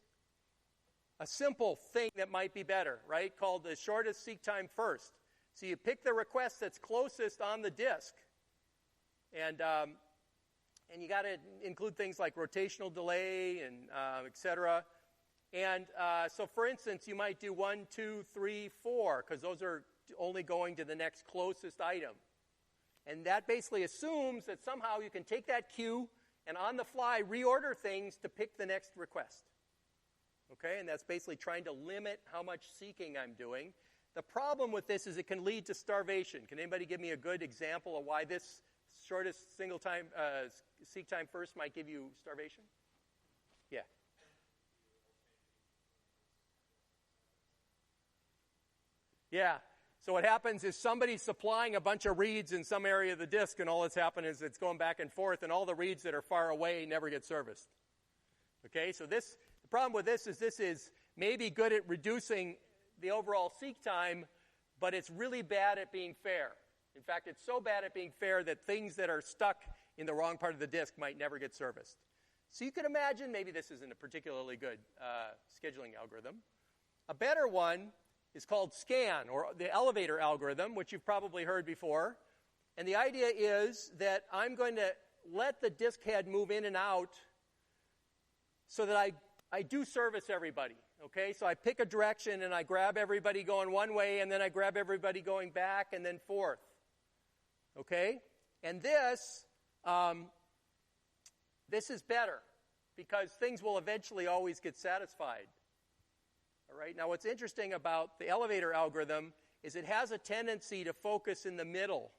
a simple thing that might be better, right? Called the shortest seek time first. So you pick the request that's closest on the disk, and you got to include things like rotational delay and et cetera. And so, for instance, you might do 1, 2, 3, 4, because those are only going to the next closest item. And that basically assumes that somehow you can take that queue and on the fly reorder things to pick the next request. Okay, and that's basically trying to limit how much seeking I'm doing. The problem with this is it can lead to starvation. Can anybody give me a good example of why this shortest single time seek time first might give you starvation? Yeah. Yeah. So what happens is somebody's supplying a bunch of reads in some area of the disk, and all that's happened is it's going back and forth, and all the reads that are far away never get serviced. Okay, so the problem with this is maybe good at reducing the overall seek time, but it's really bad at being fair. In fact, it's so bad at being fair that things that are stuck in the wrong part of the disk might never get serviced. So you can imagine, maybe this isn't a particularly good scheduling algorithm. A better one is called SCAN, or the elevator algorithm, which you've probably heard before. And the idea is that I'm going to let the disk head move in and out so that I do service everybody. Okay, so I pick a direction and I grab everybody going one way, and then I grab everybody going back and then forth. Okay, and this is better because things will eventually always get satisfied. All right, now what's interesting about the elevator algorithm is it has a tendency to focus in the middle.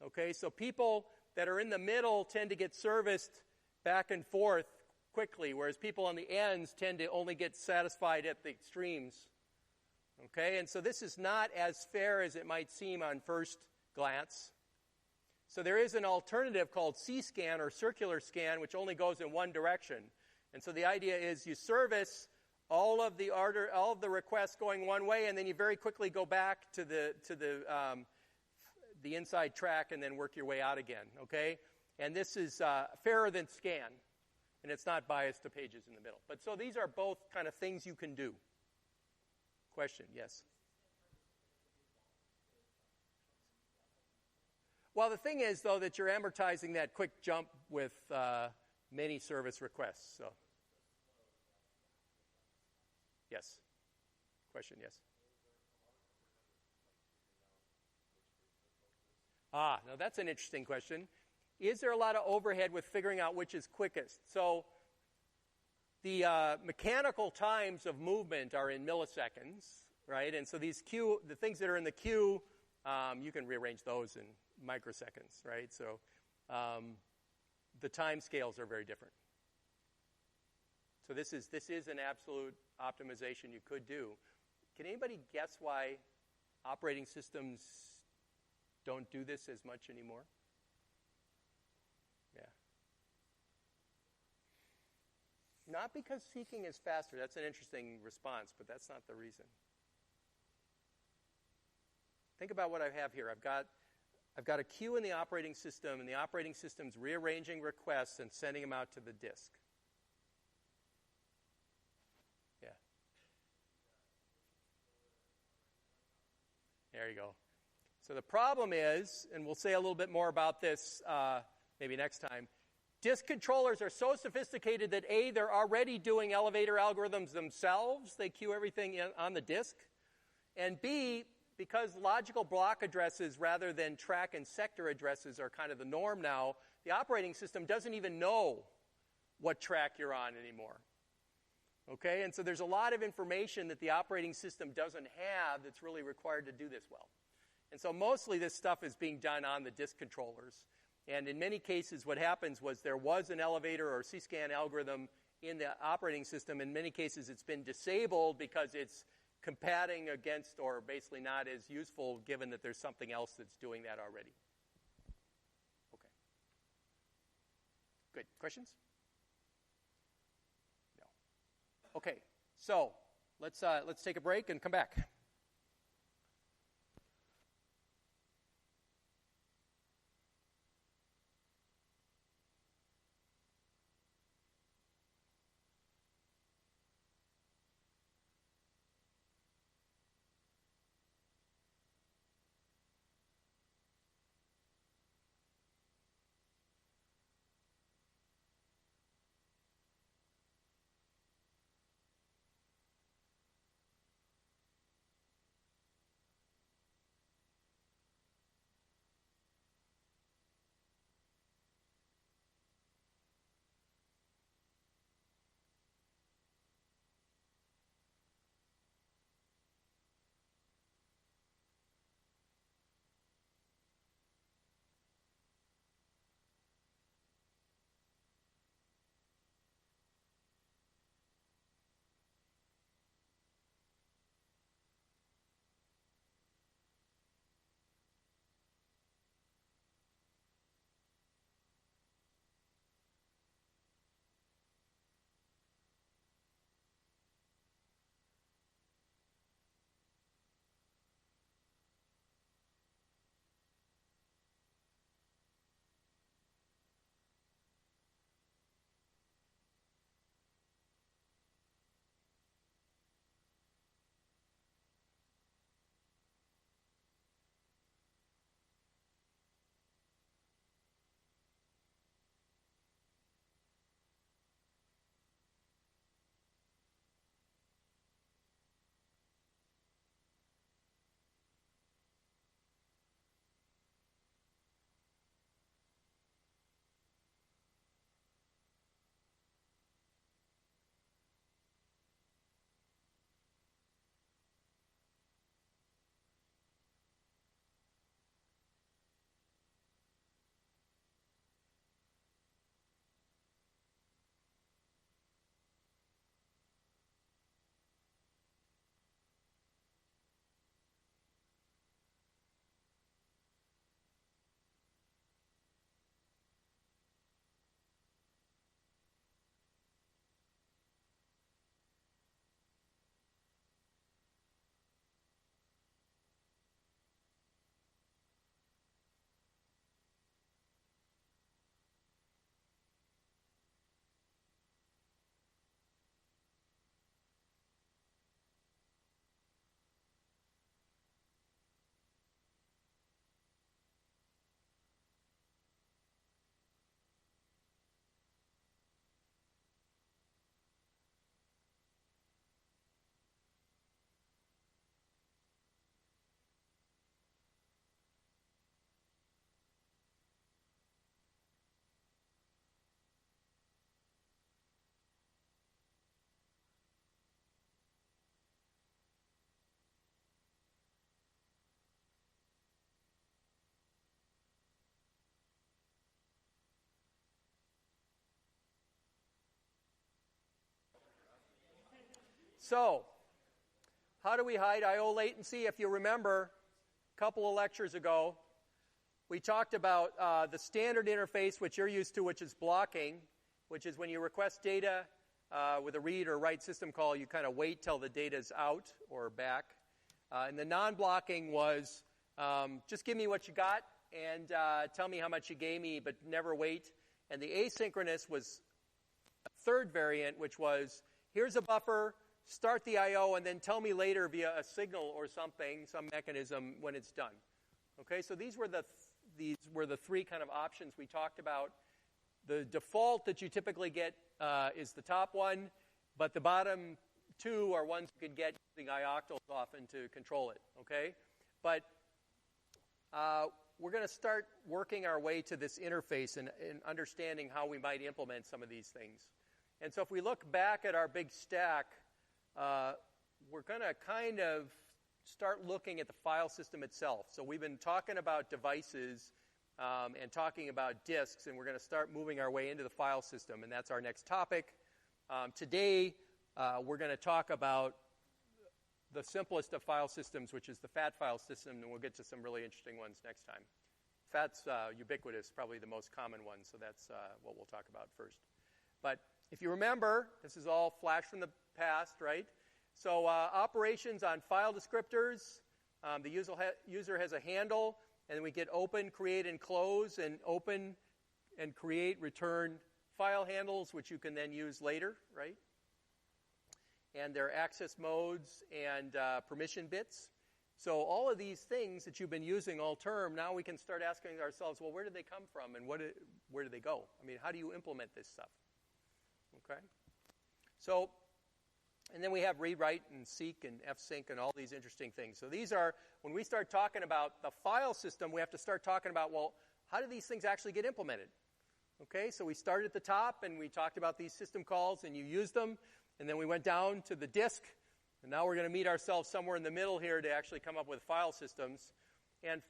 Okay, so people that are in the middle tend to get serviced back and forth quickly, whereas people on the ends tend to only get satisfied at the extremes. Okay, and so this is not as fair as it might seem on first glance. So there is an alternative called C-scan or circular scan, which only goes in one direction. And so the idea is you service all of the requests going one way, and then you very quickly go back to the inside track and then work your way out again. Okay, and this is fairer than scan. And it's not biased to pages in the middle. But so these are both kind of things you can do. Question, yes. Well, the thing is, though, that you're amortizing that quick jump with many service requests. So, yes. Question, yes. Now that's an interesting question. Is there a lot of overhead with figuring out which is quickest? So, the mechanical times of movement are in milliseconds, right? And so the things that are in the queue, you can rearrange those in microseconds, right? So the time scales are very different. So this is an absolute optimization you could do. Can anybody guess why operating systems don't do this as much anymore? Yeah. Not because seeking is faster. That's an interesting response, but that's not the reason. Think about what I have here. I've got a queue in the operating system, and the operating system's rearranging requests and sending them out to the disk. Yeah. There you go. So the problem is, and we'll say a little bit more about this maybe next time, disk controllers are so sophisticated that A, they're already doing elevator algorithms themselves. They queue everything on the disk. And B, because logical block addresses rather than track and sector addresses are kind of the norm now, the operating system doesn't even know what track you're on anymore. Okay? And so there's a lot of information that the operating system doesn't have that's really required to do this well. And so mostly this stuff is being done on the disk controllers. And in many cases, what happens was there was an elevator or C-scan algorithm in the operating system. In many cases, it's been disabled because it's combating against or basically not as useful given that there's something else that's doing that already. Okay. Good. Questions? No. Okay. So let's take a break and come back. So, how do we hide I/O latency? If you remember, a couple of lectures ago, we talked about the standard interface, which you're used to, which is blocking, which is when you request data with a read or write system call, you kind of wait till the data's out or back. And the non-blocking was just give me what you got and tell me how much you gave me, but never wait. And the asynchronous was a third variant, which was here's a buffer, start the I/O, and then tell me later via a signal or something, some mechanism, when it's done. Okay, so these were the three kind of options we talked about. The default that you typically get is the top one, but the bottom two are ones you could get using ioctals often to control it. Okay, but we're going to start working our way to this interface and understanding how we might implement some of these things. And so if we look back at our big stack, we're going to kind of start looking at the file system itself. So we've been talking about devices and talking about disks, and we're going to start moving our way into the file system, and that's our next topic. Today, we're going to talk about the simplest of file systems, which is the FAT file system, and we'll get to some really interesting ones next time. FAT's ubiquitous, probably the most common one, so that's what we'll talk about first. But if you remember, this is all flash from the past, right? So operations on file descriptors, the user has a handle, and then we get open, create, and close, and open and create, return file handles, which you can then use later, right? And their access modes and permission bits. So all of these things that you've been using all term, now we can start asking ourselves, well, where did they come from, and where do they go? I mean, how do you implement this stuff? Okay? So, and then we have read, write, and seek, and fsync, and all these interesting things. So these are, when we start talking about the file system, we have to start talking about, well, how do these things actually get implemented? Okay, so we started at the top, and we talked about these system calls, and you used them, and then we went down to the disk, and now we're going to meet ourselves somewhere in the middle here to actually come up with file systems. And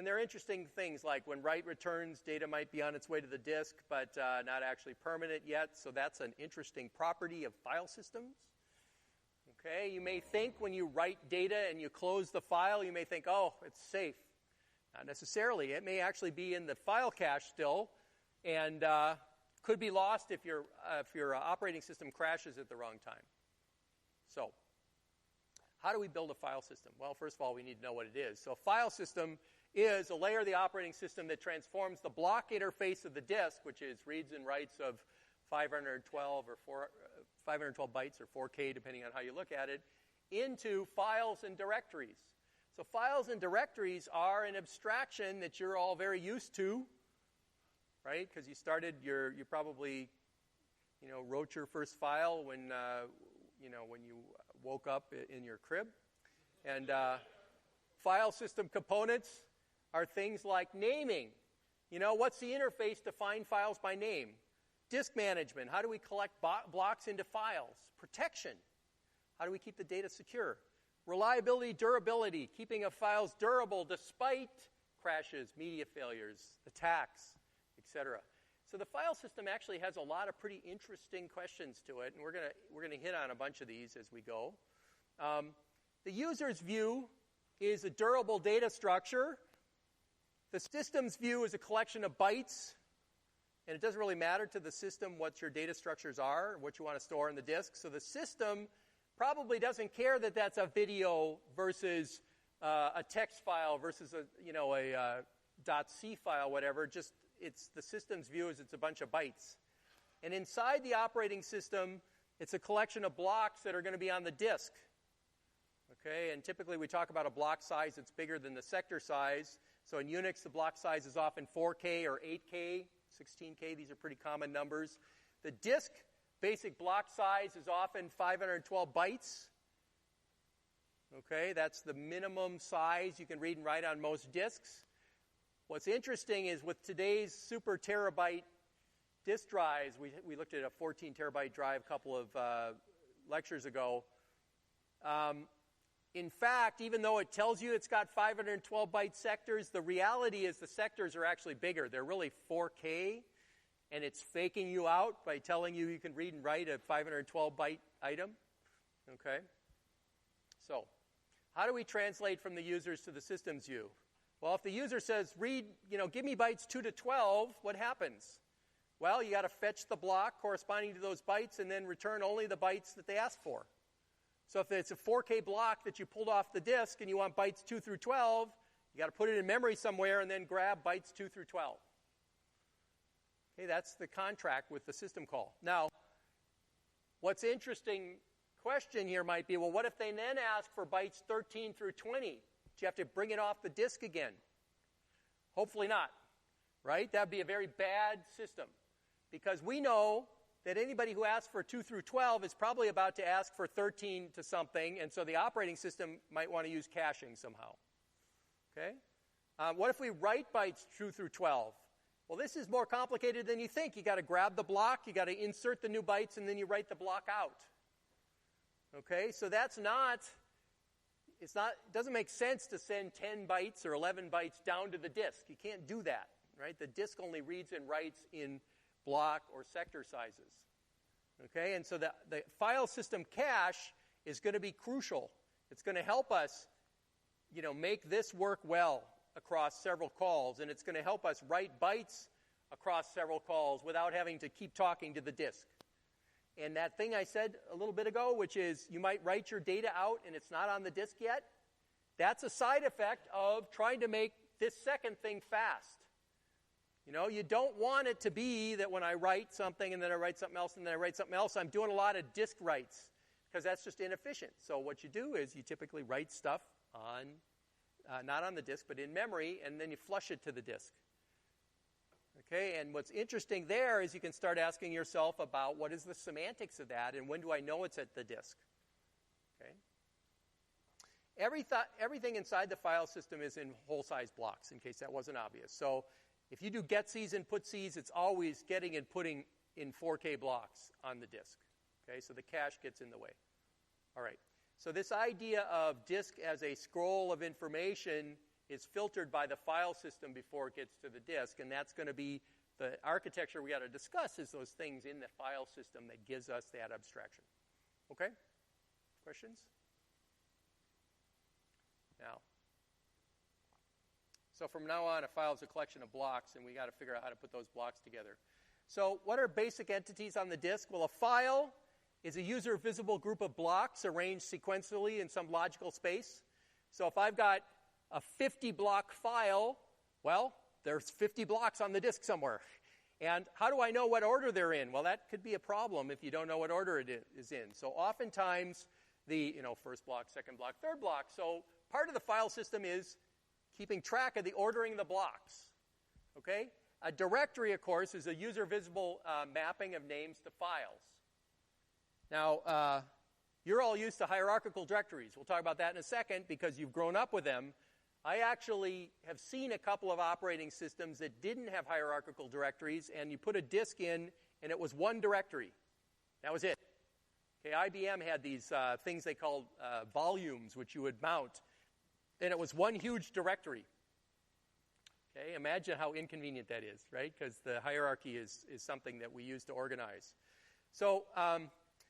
there are interesting things like when write returns, data might be on its way to the disk, but not actually permanent yet. So that's an interesting property of file systems. Okay, you may think when you write data and you close the file, you may think, oh, it's safe. Not necessarily. It may actually be in the file cache still, and could be lost if your operating system crashes at the wrong time. So, how do we build a file system? Well, first of all, we need to know what it is. So a file system is a layer of the operating system that transforms the block interface of the disk, which is reads and writes of 512 bytes or 4K, depending on how you look at it, into files and directories. So files and directories are an abstraction that you're all very used to, right? Because you probably, wrote your first file when you woke up in your crib. And file system components are things like naming. What's the interface to find files by name? Disk management. How do we collect blocks into files? Protection. How do we keep the data secure? Reliability, durability. Keeping of files durable despite crashes, media failures, attacks, etc. So the file system actually has a lot of pretty interesting questions to it, and we're gonna hit on a bunch of these as we go. The user's view is a durable data structure. The system's view is a collection of bytes, and it doesn't really matter to the system what your data structures are, what you want to store in the disk. So the system probably doesn't care that that's a video versus a text file versus a .c file, whatever. Just it's the system's view is it's a bunch of bytes. And inside the operating system, it's a collection of blocks that are going to be on the disk. Okay, and typically we talk about a block size that's bigger than the sector size. So in Unix, the block size is often 4K or 8K, 16K. These are pretty common numbers. The disk basic block size is often 512 bytes. Okay, that's the minimum size you can read and write on most disks. What's interesting is with today's super terabyte disk drives, we looked at a 14 terabyte drive a couple of lectures ago. In fact, even though it tells you it's got 512 byte sectors, the reality is the sectors are actually bigger. They're really 4K, and it's faking you out by telling you you can read and write a 512 byte item. Okay? So, how do we translate from the users to the system's view? Well, if the user says, give me bytes 2 to 12, what happens? Well, you got to fetch the block corresponding to those bytes and then return only the bytes that they asked for. So if it's a 4K block that you pulled off the disk and you want bytes 2 through 12, you got to put it in memory somewhere and then grab bytes 2 through 12. Okay, that's the contract with the system call. Now, what's interesting question here might be, well, what if they then ask for bytes 13 through 20? Do you have to bring it off the disk again? Hopefully not, right? That would be a very bad system, because we know that anybody who asks for 2 through 12 is probably about to ask for 13 to something, and so the operating system might want to use caching somehow. Okay? What if we write bytes 2 through 12? Well, this is more complicated than you think. You got to grab the block, you got to insert the new bytes, and then you write the block out. Okay? So it doesn't make sense to send 10 bytes or 11 bytes down to the disk. You can't do that, right? The disk only reads and writes in block or sector sizes. Okay? And so the file system cache is going to be crucial. It's going to help us, make this work well across several calls, and it's going to help us write bytes across several calls without having to keep talking to the disk. And that thing I said a little bit ago, which is you might write your data out and it's not on the disk yet, that's a side effect of trying to make this second thing fast. You don't want it to be that when I write something and then I write something else and then I write something else, I'm doing a lot of disk writes, because that's just inefficient. So what you do is you typically write stuff on, not on the disk, but in memory, and then you flush it to the disk. Okay, and what's interesting there is you can start asking yourself about what is the semantics of that and when do I know it's at the disk. Okay. Everything inside the file system is in whole-size blocks, in case that wasn't obvious. So if you do get-Cs and put-Cs, it's always getting and putting in 4K blocks on the disk. Okay, so the cache gets in the way. All right, so this idea of disk as a scroll of information is filtered by the file system before it gets to the disk, and that's going to be the architecture we got to discuss, is those things in the file system that gives us that abstraction. Okay? Questions? Now, so from now on, a file is a collection of blocks, and we got to figure out how to put those blocks together. So what are basic entities on the disk? Well, a file is a user-visible group of blocks arranged sequentially in some logical space. So if I've got a 50-block file, well, there's 50 blocks on the disk somewhere. And how do I know what order they're in? Well, that could be a problem if you don't know what order it is in. So oftentimes, the first block, second block, third block. So part of the file system is keeping track of the ordering of the blocks. Okay? A directory, of course, is a user-visible mapping of names to files. Now, you're all used to hierarchical directories. We'll talk about that in a second because you've grown up with them. I actually have seen a couple of operating systems that didn't have hierarchical directories, and you put a disk in, and it was one directory. That was it. Okay, IBM had these things they called volumes, which you would mount, and it was one huge directory. Okay, imagine how inconvenient that is, right? Because the hierarchy is something that we use to organize. So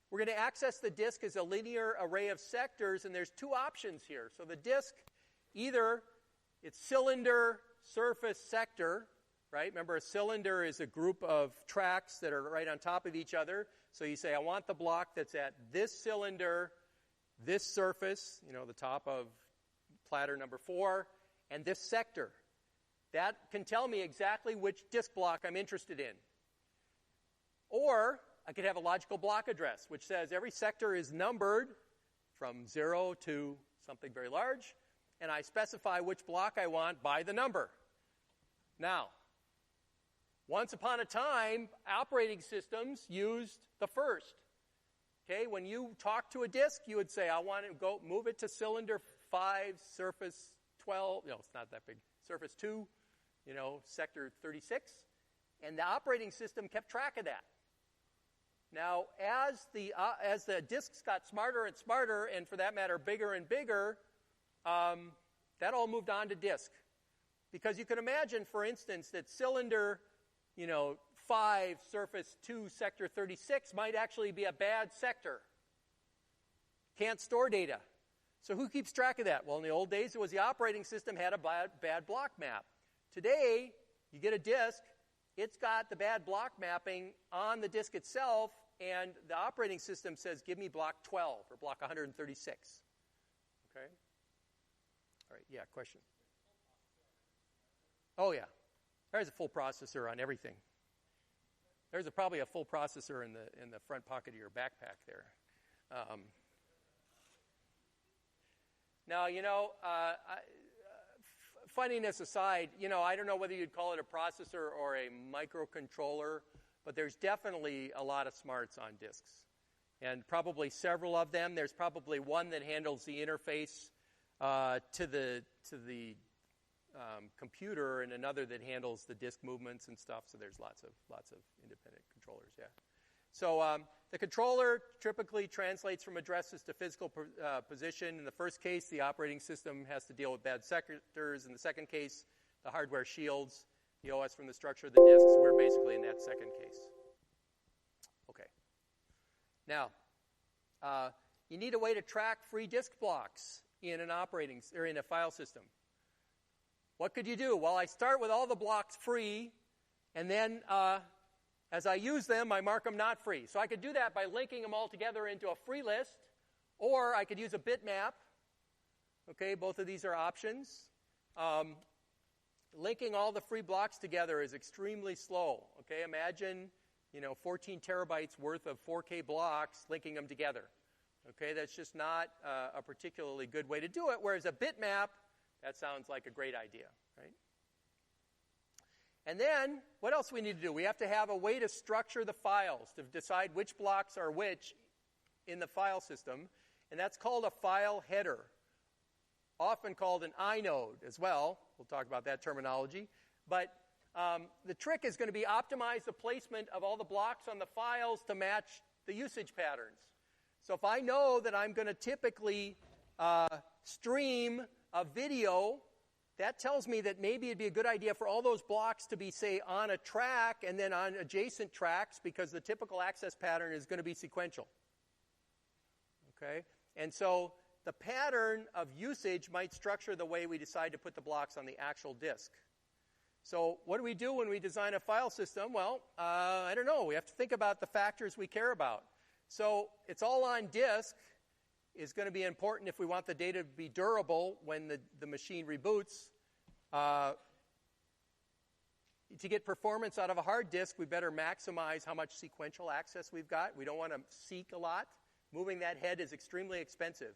we're going to access the disk as a linear array of sectors, and there's two options here. So the disk, either it's cylinder, surface, sector, right? Remember, a cylinder is a group of tracks that are right on top of each other. So you say, I want the block that's at this cylinder, this surface, the top of platter number 4, and this sector. That can tell me exactly which disk block I'm interested in. Or I could have a logical block address, which says every sector is numbered from 0 to something very large, and I specify which block I want by the number. Now, once upon a time, operating systems used the first. Okay, when you talk to a disk, you would say, I want to go move it to cylinder 5, surface 12. No, it's not that big. Surface 2, sector 36. And the operating system kept track of that. Now, as the disks got smarter and smarter, and for that matter, bigger and bigger, that all moved on to disk. Because you can imagine, for instance, that cylinder, 5, surface 2, sector 36 might actually be a bad sector. can't store data. So who keeps track of that? Well, in the old days, it was the operating system had a bad block map. Today, you get a disk, it's got the bad block mapping on the disk itself, and the operating system says, give me block 12 or block 136. Okay? All right, yeah, question. Oh, yeah. There's a full processor on everything. There's probably a full processor in the front pocket of your backpack there. Now, funniness aside, I don't know whether you'd call it a processor or a microcontroller, but there's definitely a lot of smarts on disks. And probably several of them. There's probably one that handles the interface to the computer, and another that handles the disk movements and stuff. So there's lots of independent controllers. Yeah. So the controller typically translates from addresses to physical position. In the first case, the operating system has to deal with bad sectors. In the second case, the hardware shields the OS from the structure of the disks. We're basically in that second case. Okay. Now, you need a way to track free disk blocks in an in a file system. What could you do? Well, I start with all the blocks free, and then as I use them, I mark them not free. So I could do that by linking them all together into a free list, or I could use a bitmap. Okay, both of these are options. Linking all the free blocks together is extremely slow. Okay, imagine 14 terabytes worth of 4K blocks, linking them together. Okay, that's just not a particularly good way to do it, whereas a bitmap, that sounds like a great idea, right? And then, what else we need to do? We have to have a way to structure the files, to decide which blocks are which in the file system, and that's called a file header, often called an inode as well. We'll talk about that terminology. But the trick is going to be optimize the placement of all the blocks on the files to match the usage patterns. So if I know that I'm going to typically stream a video, that tells me that maybe it'd be a good idea for all those blocks to be, say, on a track and then on adjacent tracks, because the typical access pattern is going to be sequential. Okay? And so the pattern of usage might structure the way we decide to put the blocks on the actual disk. So what do we do when we design a file system? Well, I don't know. We have to think about the factors we care about. So it's all on disk is going to be important if we want the data to be durable when the machine reboots. To get performance out of a hard disk, we better maximize how much sequential access we've got. We don't want to seek a lot. Moving that head is extremely expensive.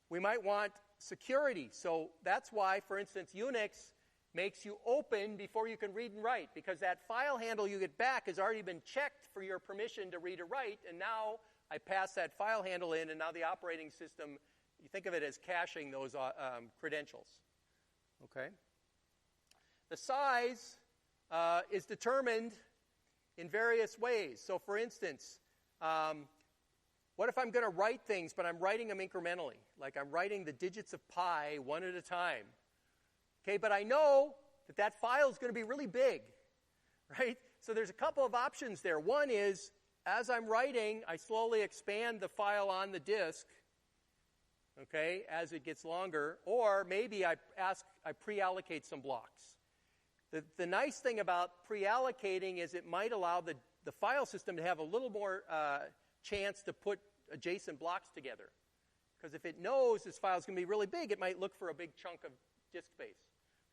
We might want security. So that's why, for instance, Unix makes you open before you can read and write, because that file handle you get back has already been checked for your permission to read or write, and now I pass that file handle in, and now the operating system, you think of it as caching those credentials. Okay? The size is determined in various ways. So, for instance, what if I'm going to write things, but I'm writing them incrementally? Like I'm writing the digits of pi one at a time. Okay, but I know that file is going to be really big, right? So there's a couple of options there. One is, as I'm writing, I slowly expand the file on the disk, okay, as it gets longer. Or maybe I pre-allocate some blocks. The nice thing about pre-allocating is it might allow the file system to have a little more chance to put adjacent blocks together. Because if it knows this file is going to be really big, it might look for a big chunk of disk space.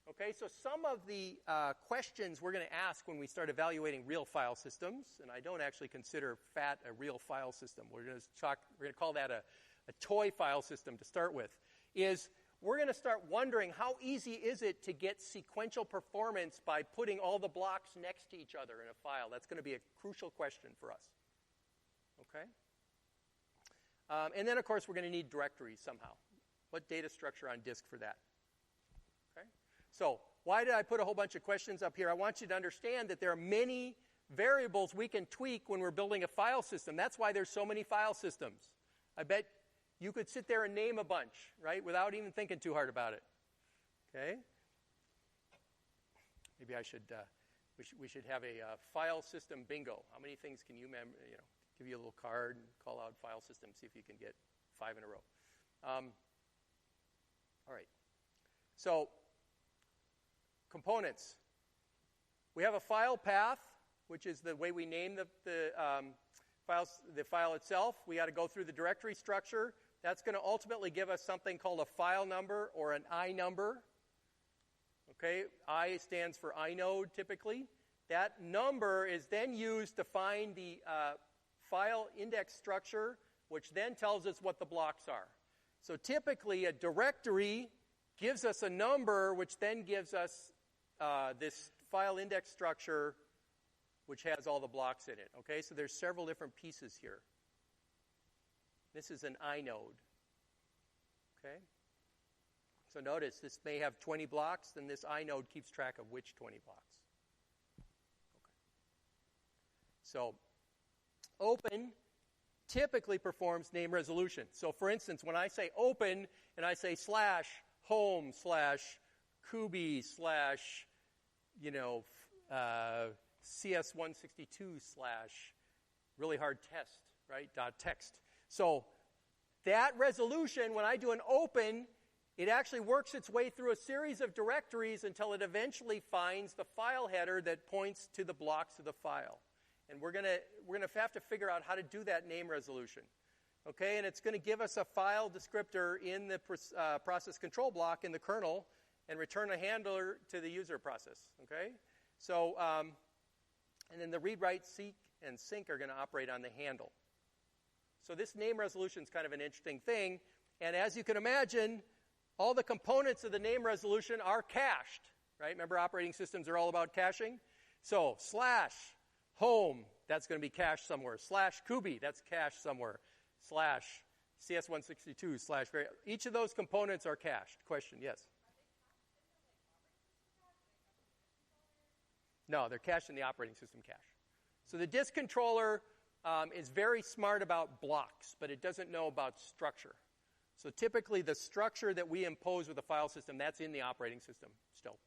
Okay, so some of the questions we're going to ask when we start evaluating real file systems, and I don't actually consider FAT a real file system. We're going to call that a toy file system to start with, is we're going to start wondering how easy is it to get sequential performance by putting all the blocks next to each other in a file. That's going to be a crucial question for us. Okay? And then, of course, we're going to need directories somehow. What data structure on disk for that? Okay? So why did I put a whole bunch of questions up here? I want you to understand that there are many variables we can tweak when we're building a file system. That's why there's so many file systems. I bet you could sit there and name a bunch, right, without even thinking too hard about it. Okay? Maybe I should, we should have a file system bingo. How many things can you give you a little card and call out file system, see if you can get 5 in a row. All right. So, components. We have a file path, which is the way we name the file itself. We got to go through the directory structure. That's going to ultimately give us something called a file number or an I number. Okay, I stands for inode typically. That number is then used to find the file index structure, which then tells us what the blocks are. So typically a directory gives us a number, which then gives us this file index structure, which has all the blocks in it. Okay, so there's several different pieces here. This is an inode. Okay, so notice this may have 20 blocks, then this inode keeps track of which 20 blocks. Okay. So open typically performs name resolution. So for instance, when I say open and I say /home /kubi CS162 really hard test, right, .text. So that resolution, when I do an open, it actually works its way through a series of directories until it eventually finds the file header that points to the blocks of the file. And we're going to have to figure out how to do that name resolution. Okay, and it's going to give us a file descriptor in the process control block in the kernel and return a handler to the user process. Okay, so and then the read, write, seek, and sync are going to operate on the handle. So this name resolution is kind of an interesting thing. And as you can imagine, all the components of the name resolution are cached. Right? Remember, operating systems are all about caching. So /home, that's going to be cached somewhere. /kubi, that's cached somewhere. /CS162 / each of those components are cached. Question, yes? No, they're cached in the operating system cache. So the disk controller is very smart about blocks, but it doesn't know about structure. So typically the structure that we impose with the file system, that's in the operating system still.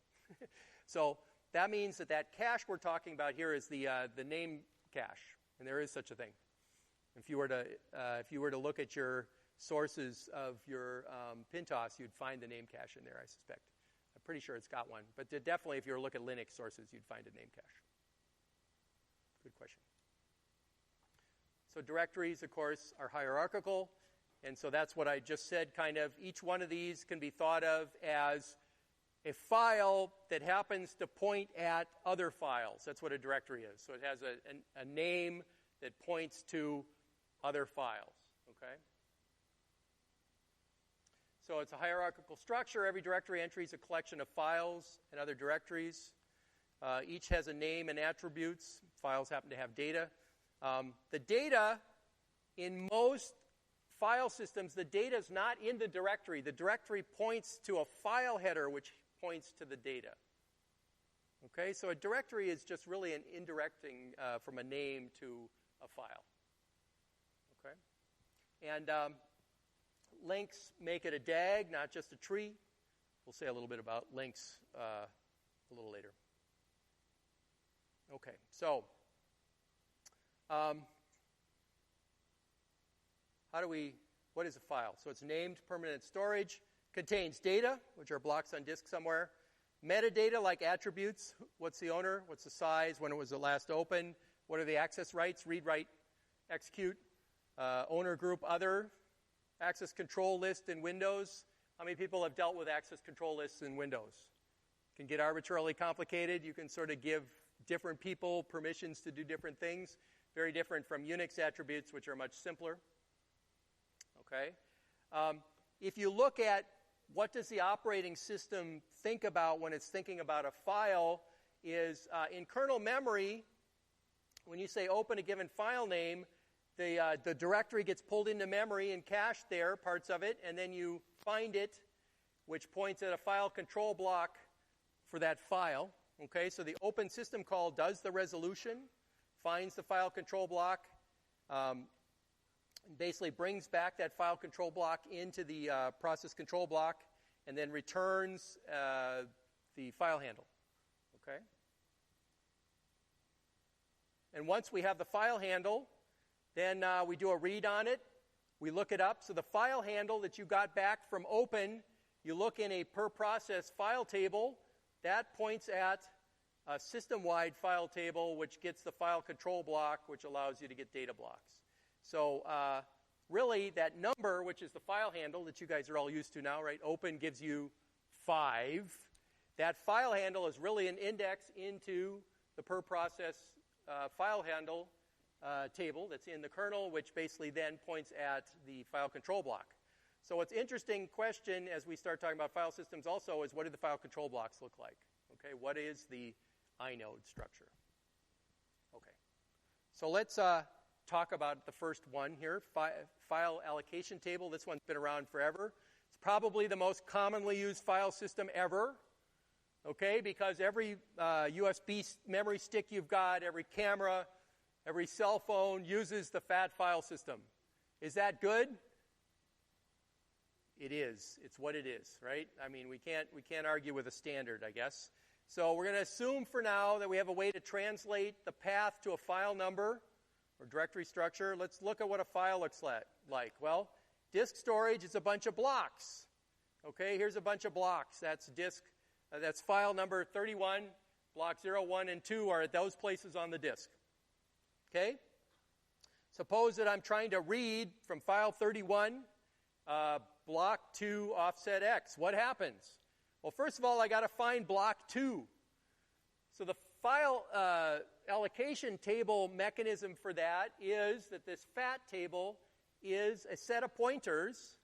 So that means that cache we're talking about here is the name cache, and there is such a thing. If you were to look at your sources of your PinTOS, you'd find the name cache in there, I suspect. I'm pretty sure it's got one. But definitely, if you were to look at Linux sources, you'd find a name cache. Good question. So directories, of course, are hierarchical. And so that's what I just said, kind of. Each one of these can be thought of as a file that happens to point at other files. That's what a directory is. So it has a name that points to other files. Okay? So it's a hierarchical structure. Every directory entry is a collection of files and other directories. Each has a name and attributes. Files happen to have data. The data, in most file systems, the data is not in the directory. The directory points to a file header which points to the data. Okay, so a directory is just really an indirecting from a name to a file. Okay, and links make it a DAG, not just a tree. We'll say a little bit about links a little later. Okay, so what is a file? So it's named permanent storage, contains data, which are blocks on disk somewhere, metadata like attributes, what's the owner, what's the size, when it was the last open, what are the access rights, read, write, execute, owner group, other, access control list in Windows. How many people have dealt with access control lists in Windows? It can get arbitrarily complicated. You can sort of give different people permissions to do different things. Very different from Unix attributes, which are much simpler. Okay? If you look at what does the operating system think about when it's thinking about a file, is in kernel memory, when you say open a given file name, the directory gets pulled into memory and cached there, parts of it, and then you find it, which points at a file control block for that file. Okay, so the open system call does the resolution, finds the file control block, basically brings back that file control block into the process control block, and then returns the file handle. Okay? And once we have the file handle, Then we do a read on it. We look it up. So the file handle that you got back from open, you look in a per process file table. That points at a system-wide file table, which gets the file control block, which allows you to get data blocks. So really, that number, which is the file handle that you guys are all used to now, right? Open gives you 5. That file handle is really an index into the per process file handle table that's in the kernel, which basically then points at the file control block. So what's interesting question as we start talking about file systems also is, what do the file control blocks look like? Okay, what is the inode structure? Okay, so let's talk about the first one here, file allocation table. This one's been around forever. It's probably the most commonly used file system ever, okay, because every USB memory stick you've got, every camera, every cell phone uses the FAT file system. Is that good? It is. It's what it is, right? I mean, we can't argue with a standard, I guess. So we're going to assume for now that we have a way to translate the path to a file number or directory structure. Let's look at what a file looks like. Well, disk storage is a bunch of blocks. Okay, here's a bunch of blocks. That's that's file number 31. Block 0, 1, and 2 are at those places on the disk. Okay? Suppose that I'm trying to read from file 31, block 2 offset X. What happens? Well, first of all, I got to find block 2. So the file allocation table mechanism for that is that this FAT table is a set of pointers.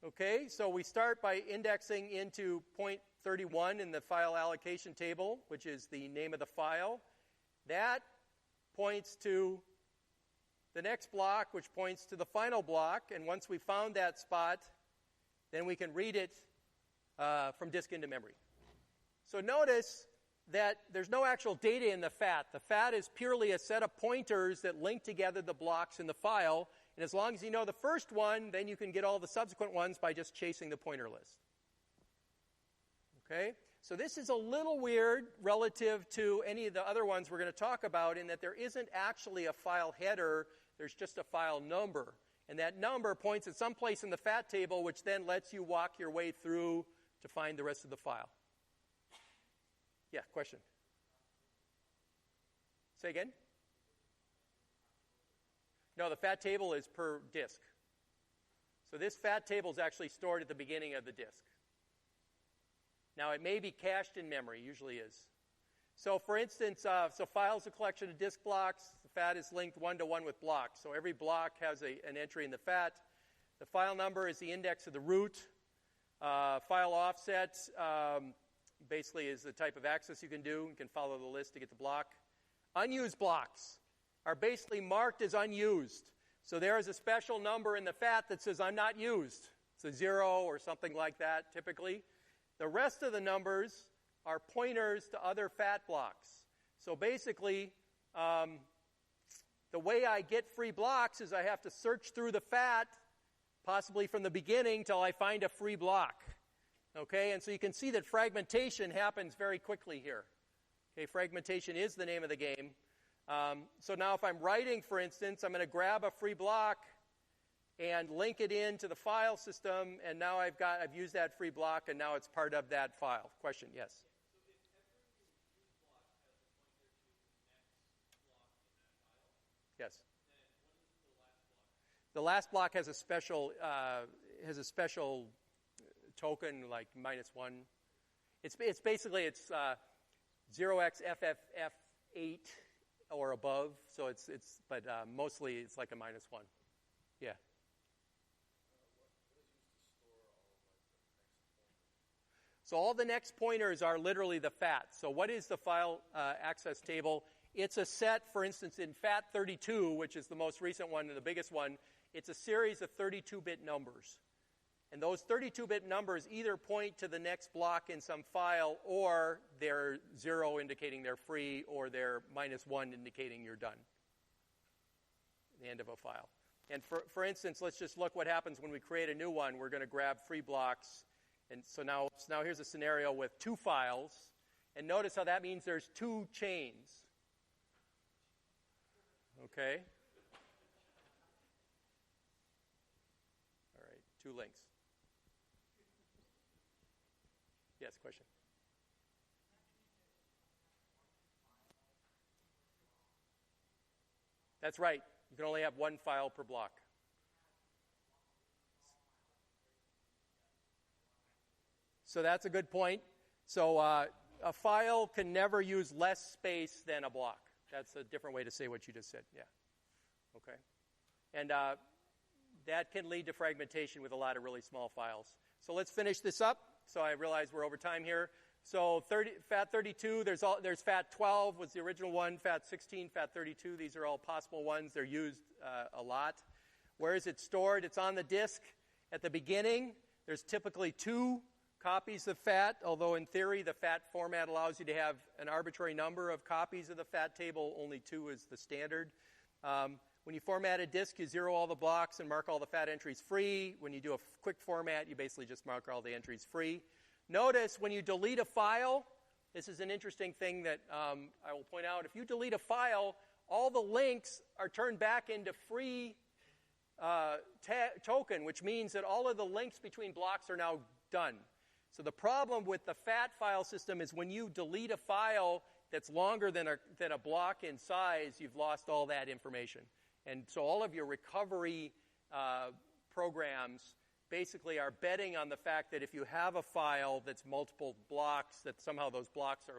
Okay, so we start by indexing into point 31 in the file allocation table, which is the name of the file. That points to the next block, which points to the final block. And once we found that spot, then we can read it from disk into memory. So notice that there's no actual data in the FAT. The FAT is purely a set of pointers that link together the blocks in the file. And as long as you know the first one, then you can get all the subsequent ones by just chasing the pointer list. Okay? So this is a little weird relative to any of the other ones we're going to talk about, in that there isn't actually a file header. There's just a file number. And that number points at some place in the FAT table, which then lets you walk your way through to find the rest of the file. Yeah, question? Say again? No, the FAT table is per disk. So this FAT table is actually stored at the beginning of the disk. Now, it may be cached in memory, usually is. So, for instance, so file is a collection of disk blocks. The FAT is linked one-to-one with blocks. So every block has an entry in the FAT. The file number is the index of the root. File offset basically is the type of access you can do. You can follow the list to get the block. Unused blocks are basically marked as unused. So there is a special number in the FAT that says I'm not used. It's a 0 or something like that, typically. The rest of the numbers are pointers to other FAT blocks. So basically, the way I get free blocks is I have to search through the FAT, possibly from the beginning, till I find a free block. Okay, and so you can see that fragmentation happens very quickly here. Okay, fragmentation is the name of the game. So now if I'm writing, for instance, I'm going to grab a free block and link it into the file system, and now I've used that free block, and now it's part of that file. Question? Yes? So if every free block has a pointer to the next block in that file, yes, then what is the last block? The last block has a special token, like -1. It's basically 0xFFF8 or above, so but mostly it's like a -1. Yeah. So all the next pointers are literally the FAT. So what is the file access table? It's a set, for instance, in FAT32, which is the most recent one and the biggest one. It's a series of 32-bit numbers. And those 32-bit numbers either point to the next block in some file, or they're 0 indicating they're free, or they're -1 indicating you're done. The end of a file. And for instance, let's just look what happens when we create a new one. We're going to grab free blocks. And so now here's a scenario with 2 files. And notice how that means there's 2 chains. Okay? 2 links. Yes, question. That's right. You can only have 1 file per block. So that's a good point. So a file can never use less space than a block. That's a different way to say what you just said. Yeah. Okay. And that can lead to fragmentation with a lot of really small files. So let's finish this up. So I realize we're over time here. So FAT32, there's FAT12 was the original one, FAT16, FAT32. These are all possible ones. They're used a lot. Where is it stored? It's on the disk at the beginning. There's typically 2 copies of FAT, although in theory the FAT format allows you to have an arbitrary number of copies of the FAT table. Only 2 is the standard. When you format a disk, you zero all the blocks and mark all the FAT entries free. When you do a quick format, you basically just mark all the entries free. Notice when you delete a file, this is an interesting thing that I will point out. If you delete a file, all the links are turned back into free token, which means that all of the links between blocks are now done. So the problem with the FAT file system is when you delete a file that's longer than a block in size, you've lost all that information. And so all of your recovery programs basically are betting on the fact that if you have a file that's multiple blocks, that somehow those blocks are